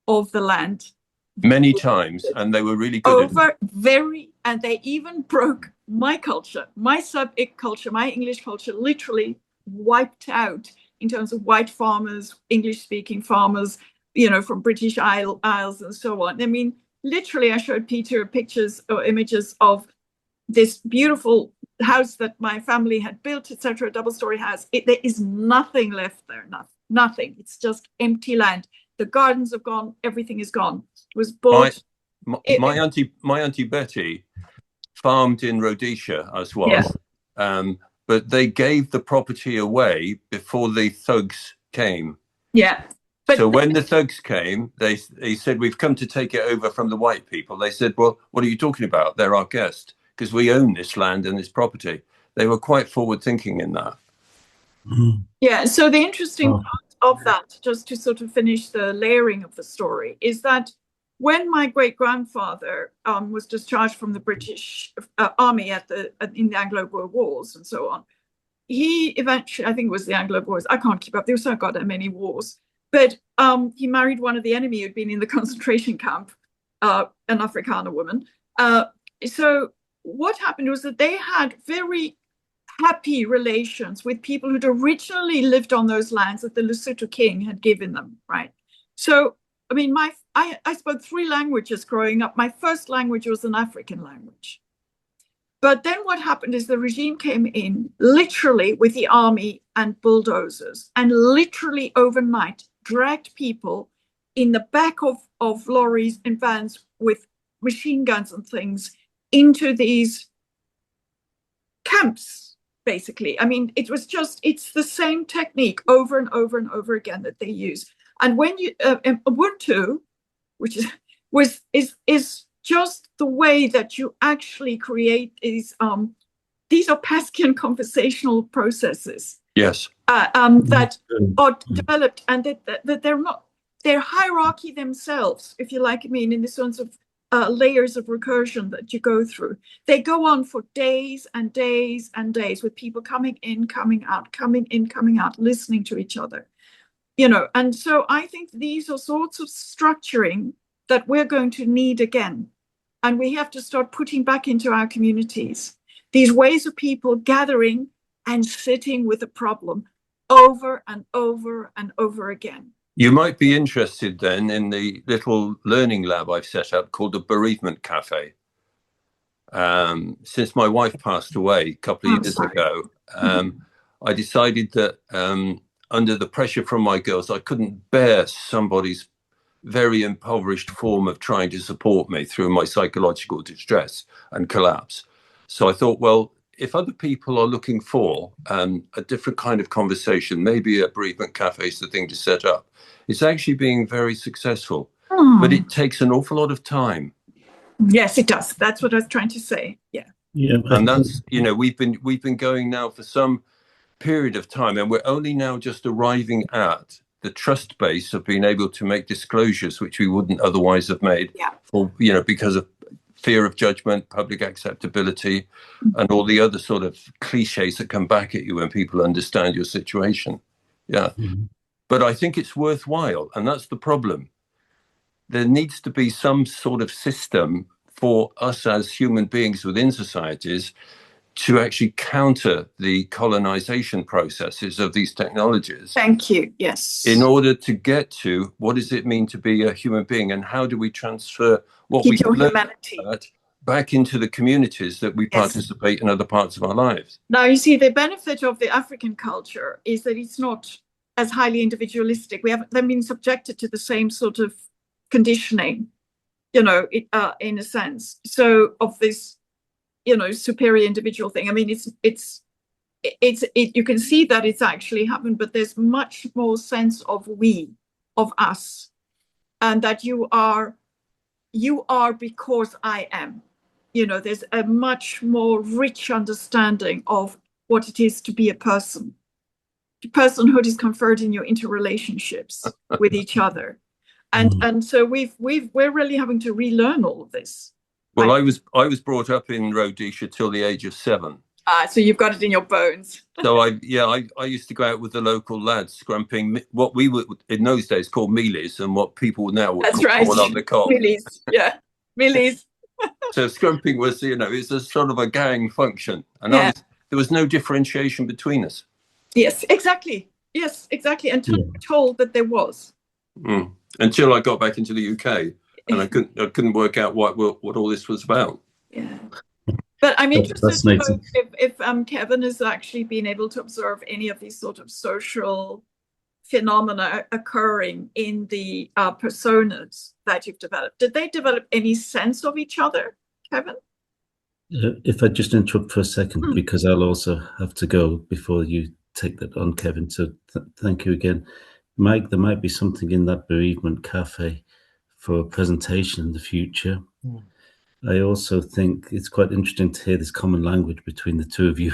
of the land. Many times, and they were really good at it. And they even broke my culture, my sub-ic culture, my English culture, literally wiped out in terms of white farmers, English-speaking farmers, you know, from British Isles and so on. I mean, literally, I showed Peter pictures or images of this beautiful house that my family had built, etc., double-story house. There is nothing left there, nothing. It's just empty land. The gardens have gone. Everything is gone. It was bought. My auntie Betty farmed in Rhodesia as well, but they gave the property away before the thugs came. Yeah. So when the thugs came, they said, we've come to take it over from the white people. They said, well, what are you talking about? They're our guest, because we own this land and this property. They were quite forward thinking in that. Yeah, so the interesting part of that, just to sort of finish the layering of the story, is that when my great-grandfather was discharged from the British army in the Anglo-Boer Wars and so on, he eventually, I think it was the Anglo-Boers, I can't keep up, there were so goddamn many wars, but he married one of the enemy who'd been in the concentration camp, an Afrikaner woman. So what happened was that they had very happy relations with people who'd originally lived on those lands that the Lesotho king had given them, right? So, I mean, I spoke 3 languages growing up. My first language was an African language. But then what happened is the regime came in literally with the army and bulldozers and literally overnight dragged people in the back of lorries and vans with machine guns and things into these camps, basically. I mean, it's the same technique over and over and over again that they use. And when you Ubuntu, which is just the way that you actually create these are Paskian conversational processes. Yes. That are developed, and that they're hierarchy themselves, if you like. I mean, in the sense of layers of recursion that you go through. They go on for days and days and days with people coming in, coming out, coming in, coming out, listening to each other. You know, and so I think these are sorts of structuring that we're going to need again. And we have to start putting back into our communities these ways of people gathering and sitting with a problem over and over and over again. You might be interested then in the little learning lab I've set up called the Bereavement Cafe. Since my wife passed away a couple of years ago, I decided that under the pressure from my girls, I couldn't bear somebody's very impoverished form of trying to support me through my psychological distress and collapse. So I thought, well, if other people are looking for a different kind of conversation, maybe a bereavement cafe is the thing to set up. It's actually being very successful, but it takes an awful lot of time. Yes, it does. That's what I was trying to say. Yeah. Yeah, and that's, you know, we've been going now for some period of time, and we're only now just arriving at the trust base of being able to make disclosures which we wouldn't otherwise have made, for, you know, because of fear of judgment, public acceptability, and all the other sort of cliches that come back at you when people understand your situation. Yeah. But I think it's worthwhile, and that's the problem. There needs to be some sort of system for us as human beings within societies to actually counter the colonization processes of these technologies. Thank you. Yes. In order to get to what does it mean to be a human being, and how do we transfer what we learn back into the communities that we participate in other parts of our lives. Now, you see, the benefit of the African culture is that it's not as highly individualistic. They've been subjected to the same sort of conditioning, you know, in a sense. So of this, you know, superior individual thing. I mean, you can see that it's actually happened, but there's much more sense of we, of us, and that you are because I am. You know, there's a much more rich understanding of what it is to be a person. Personhood is conferred in your interrelationships with each other, and so we're really having to relearn all of this. Well, I was brought up in Rhodesia till the age of 7. So you've got it in your bones. So I used to go out with the local lads, scrumping what we would in those days call mealies, and what people now would call on the cob. Mealies, yeah, mealies. So scrumping was, you know, it's a sort of a gang function, and there was no differentiation between us. Yes, exactly. Yes, exactly. Until told that there was. Until I got back into the UK, and I couldn't work out what all this was about. Yeah. But I'm interested to know if Kevin has actually been able to observe any of these sort of social phenomena occurring in the personas that you've developed. Did they develop any sense of each other, Kevin? If I just interrupt for a second, because I'll also have to go before you take that on, Kevin. So thank you again. Mike, there might be something in that bereavement cafe for a presentation in the future. I also think it's quite interesting to hear this common language between the two of you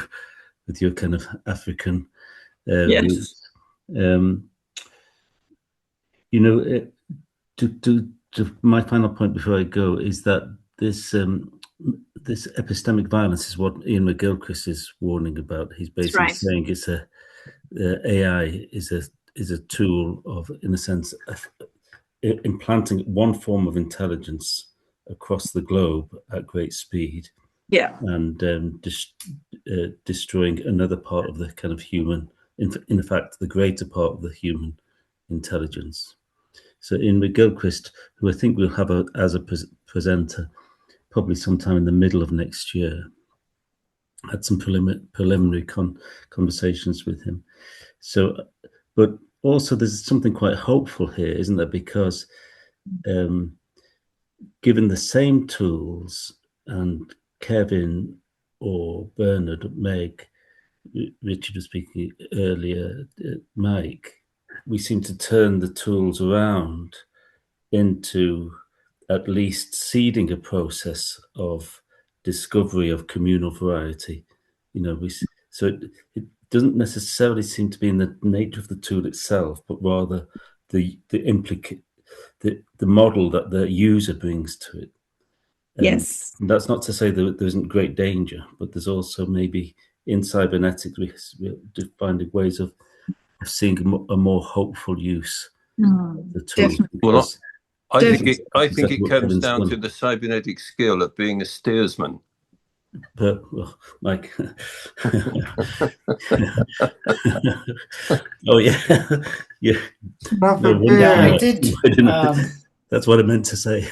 with your kind of African roots. You know, to my final point before I go is that this this epistemic violence is what Ian McGilchrist is warning about. He's basically saying it's AI is a tool of, in a sense, implanting one form of intelligence across the globe at great speed, and destroying another part of the kind of human, in fact, the greater part of the human intelligence. So Ian McGilchrist, who I think we'll have as a presenter probably sometime in the middle of next year, had some preliminary conversations with him. So, but also there's something quite hopeful here, isn't there? Because given the same tools, and Kevin or Bernard, Meg, Richard was speaking earlier, Mike, we seem to turn the tools around into at least seeding a process of discovery of communal variety. You know, so it doesn't necessarily seem to be in the nature of the tool itself, but rather the model that the user brings to it. Yes. And that's not to say that there isn't great danger, but there's also maybe in cybernetics we're finding ways of seeing a more hopeful use of the tool. Well, I think it comes down to the cybernetic skill of being a steersman. But well, Mike, oh yeah. I did. That's what I meant to say.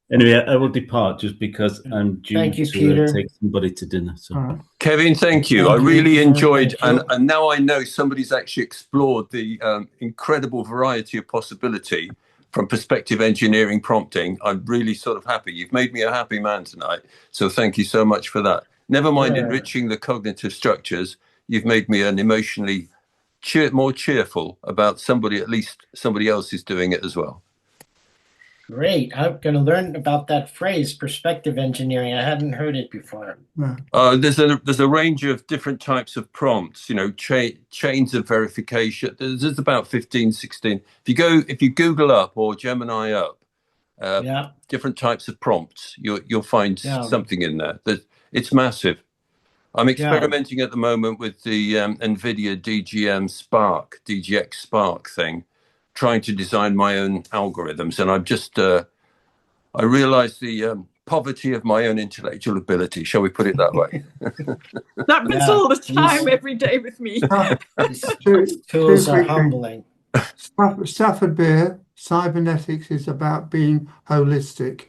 Anyway, I will depart just because I'm due to take somebody to dinner. So, Kevin, thank you. I really enjoyed, and now I know somebody's actually explored the incredible variety of possibility from perspective engineering prompting. I'm really sort of happy. You've made me a happy man tonight. So thank you so much for that. Never mind Sure. enriching the cognitive structures. You've made me an emotionally more cheerful about at least somebody else is doing it as well. Great. I'm going to learn about that phrase, perspective engineering. I hadn't heard it before. There's a range of different types of prompts, chains of verification. There's about 15, 16. If you Google up or Gemini up, different types of prompts, you'll find something in there. It's massive. I'm experimenting at the moment with the NVIDIA DGX Spark thing, trying to design my own algorithms. And I've just, I realized the poverty of my own intellectual ability. Shall we put it that way? That happens all the time, every day with me. Tools are humbling. Stafford Beer, Cybernetics is about being holistic.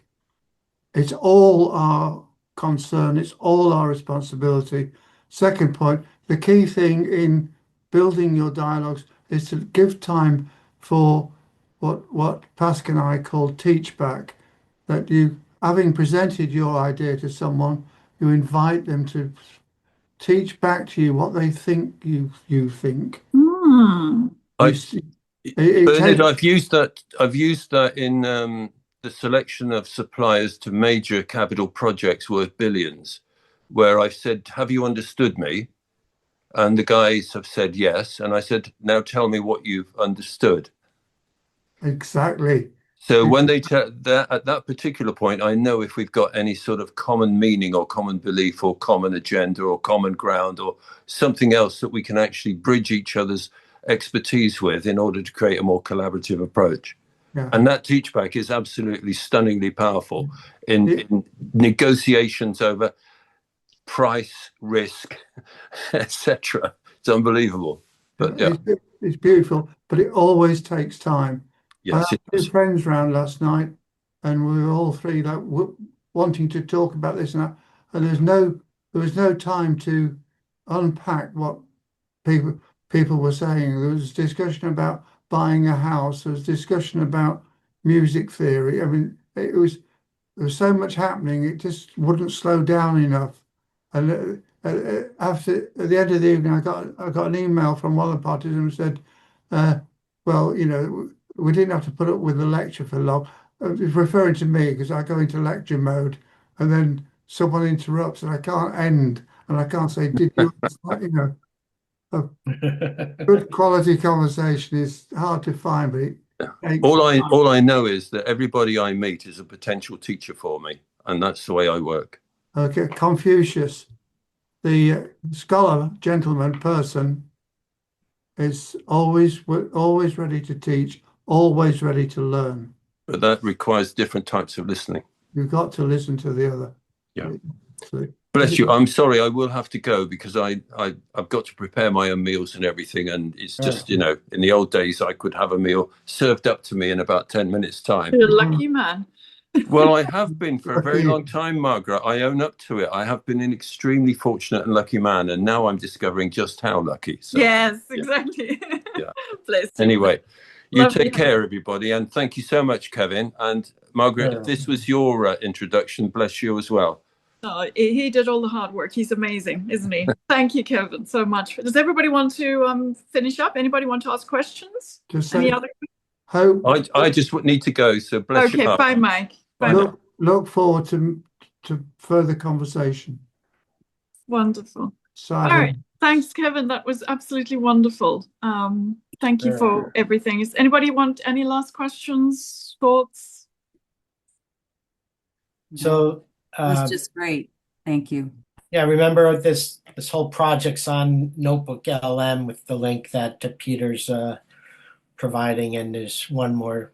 It's all our concern. It's all our responsibility. Second point, the key thing in building your dialogues is to give time for what Pask and I call teachback, that you, having presented your idea to someone, you invite them to teach back to you what they think you think. Bernard, I've used that in the selection of suppliers to major capital projects worth billions, where I've said, have you understood me? And the guys have said yes. And I said, now tell me what you've understood. Exactly. So when they tell that at that particular point, I know if we've got any sort of common meaning or common belief or common agenda or common ground or something else that we can actually bridge each other's expertise with in order to create a more collaborative approach. And that teachback is absolutely stunningly powerful in negotiations over price, risk, etc. It's unbelievable. But it's beautiful, but it always takes time. Yes, I had 2 friends round last night, and we were all three like wanting to talk about this and that, and there was no time to unpack what people were saying. There was discussion about buying a house. There was discussion about music theory. I mean, there was so much happening. It just wouldn't slow down enough. And at the end of the evening, I got an email from one of the parties and said, "Well, we didn't have to put up with the lecture for long." It's referring to me because I go into lecture mode, and then someone interrupts, and I can't end, and I can't say, "Did you?" A good quality conversation is hard to find, but all I know is that everybody I meet is a potential teacher for me, and that's the way I work. Okay, Confucius, the scholar, gentleman, person, is always ready to teach, always ready to learn. But that requires different types of listening. You've got to listen to the other. Yeah. So, bless you. I'm sorry, I will have to go because I've got to prepare my own meals and everything. And it's just, in the old days, I could have a meal served up to me in about 10 minutes time. You're a lucky man. Well, I have been for a very long time, Margaret. I own up to it. I have been an extremely fortunate and lucky man. And now I'm discovering just how lucky. So, yes, exactly. Yeah. Bless you. Anyway, you Lovely. take care, everybody. And thank you so much, Kevin. And Margaret, if this was your introduction, bless you as well. Oh, he did all the hard work. He's amazing, isn't he? Thank you, Kevin, so much. Does everybody want to finish up? Anybody want to ask questions? Any other? I just need to go. So bless you. Okay, bye, Mike. Bye. Look forward to further conversation. Wonderful. Simon. All right. Thanks, Kevin. That was absolutely wonderful. Thank you for everything. Does anybody want any last questions, thoughts? So it was just great. Thank you. Yeah, remember this whole project's on Notebook LM with the link that Peter's providing, and there's one more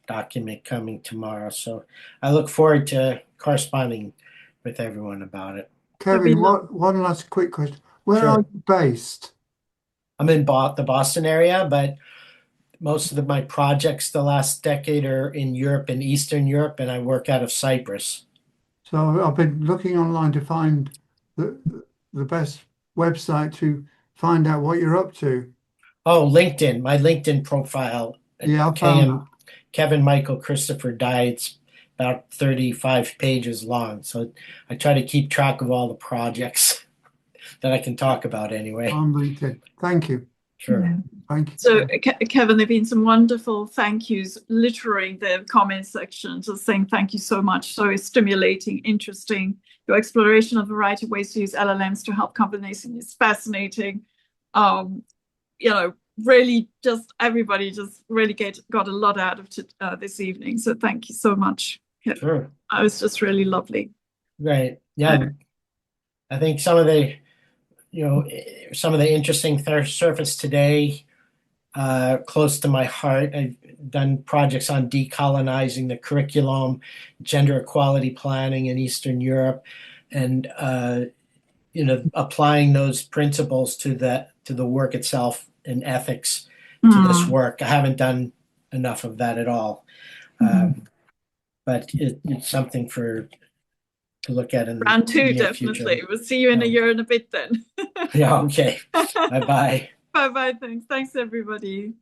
document coming tomorrow. So I look forward to corresponding with everyone about it. Kevin, one last quick question. Where are you based? I'm in the Boston area, but most of my projects the last decade are in Europe and Eastern Europe, and I work out of Cyprus. So I've been looking online to find the best website to find out what you're up to. Oh, LinkedIn, my LinkedIn profile. Yeah, I found Kevin Michael Christopher Dietz, about 35 pages long. So I try to keep track of all the projects that I can talk about anyway. On LinkedIn. Thank you. Sure. Thank you. So, Kevin, there have been some wonderful thank yous littering the comment section, just saying thank you so much. So stimulating, interesting. Your exploration of a variety of ways to use LLMs to help conversation is fascinating. Really just everybody just really got a lot out of this evening. So thank you so much. Sure. It was just really lovely. Right. Yeah. I think some of the interesting surface today, close to my heart. I've done projects on decolonizing the curriculum, gender equality planning in Eastern Europe, and applying those principles to the work itself and ethics to this work. I haven't done enough of that at all, but it's something to look at in round two, the near definitely. Future. We'll see you in a year and a bit then. Yeah. Okay. Bye bye. Bye bye. Thanks, everybody.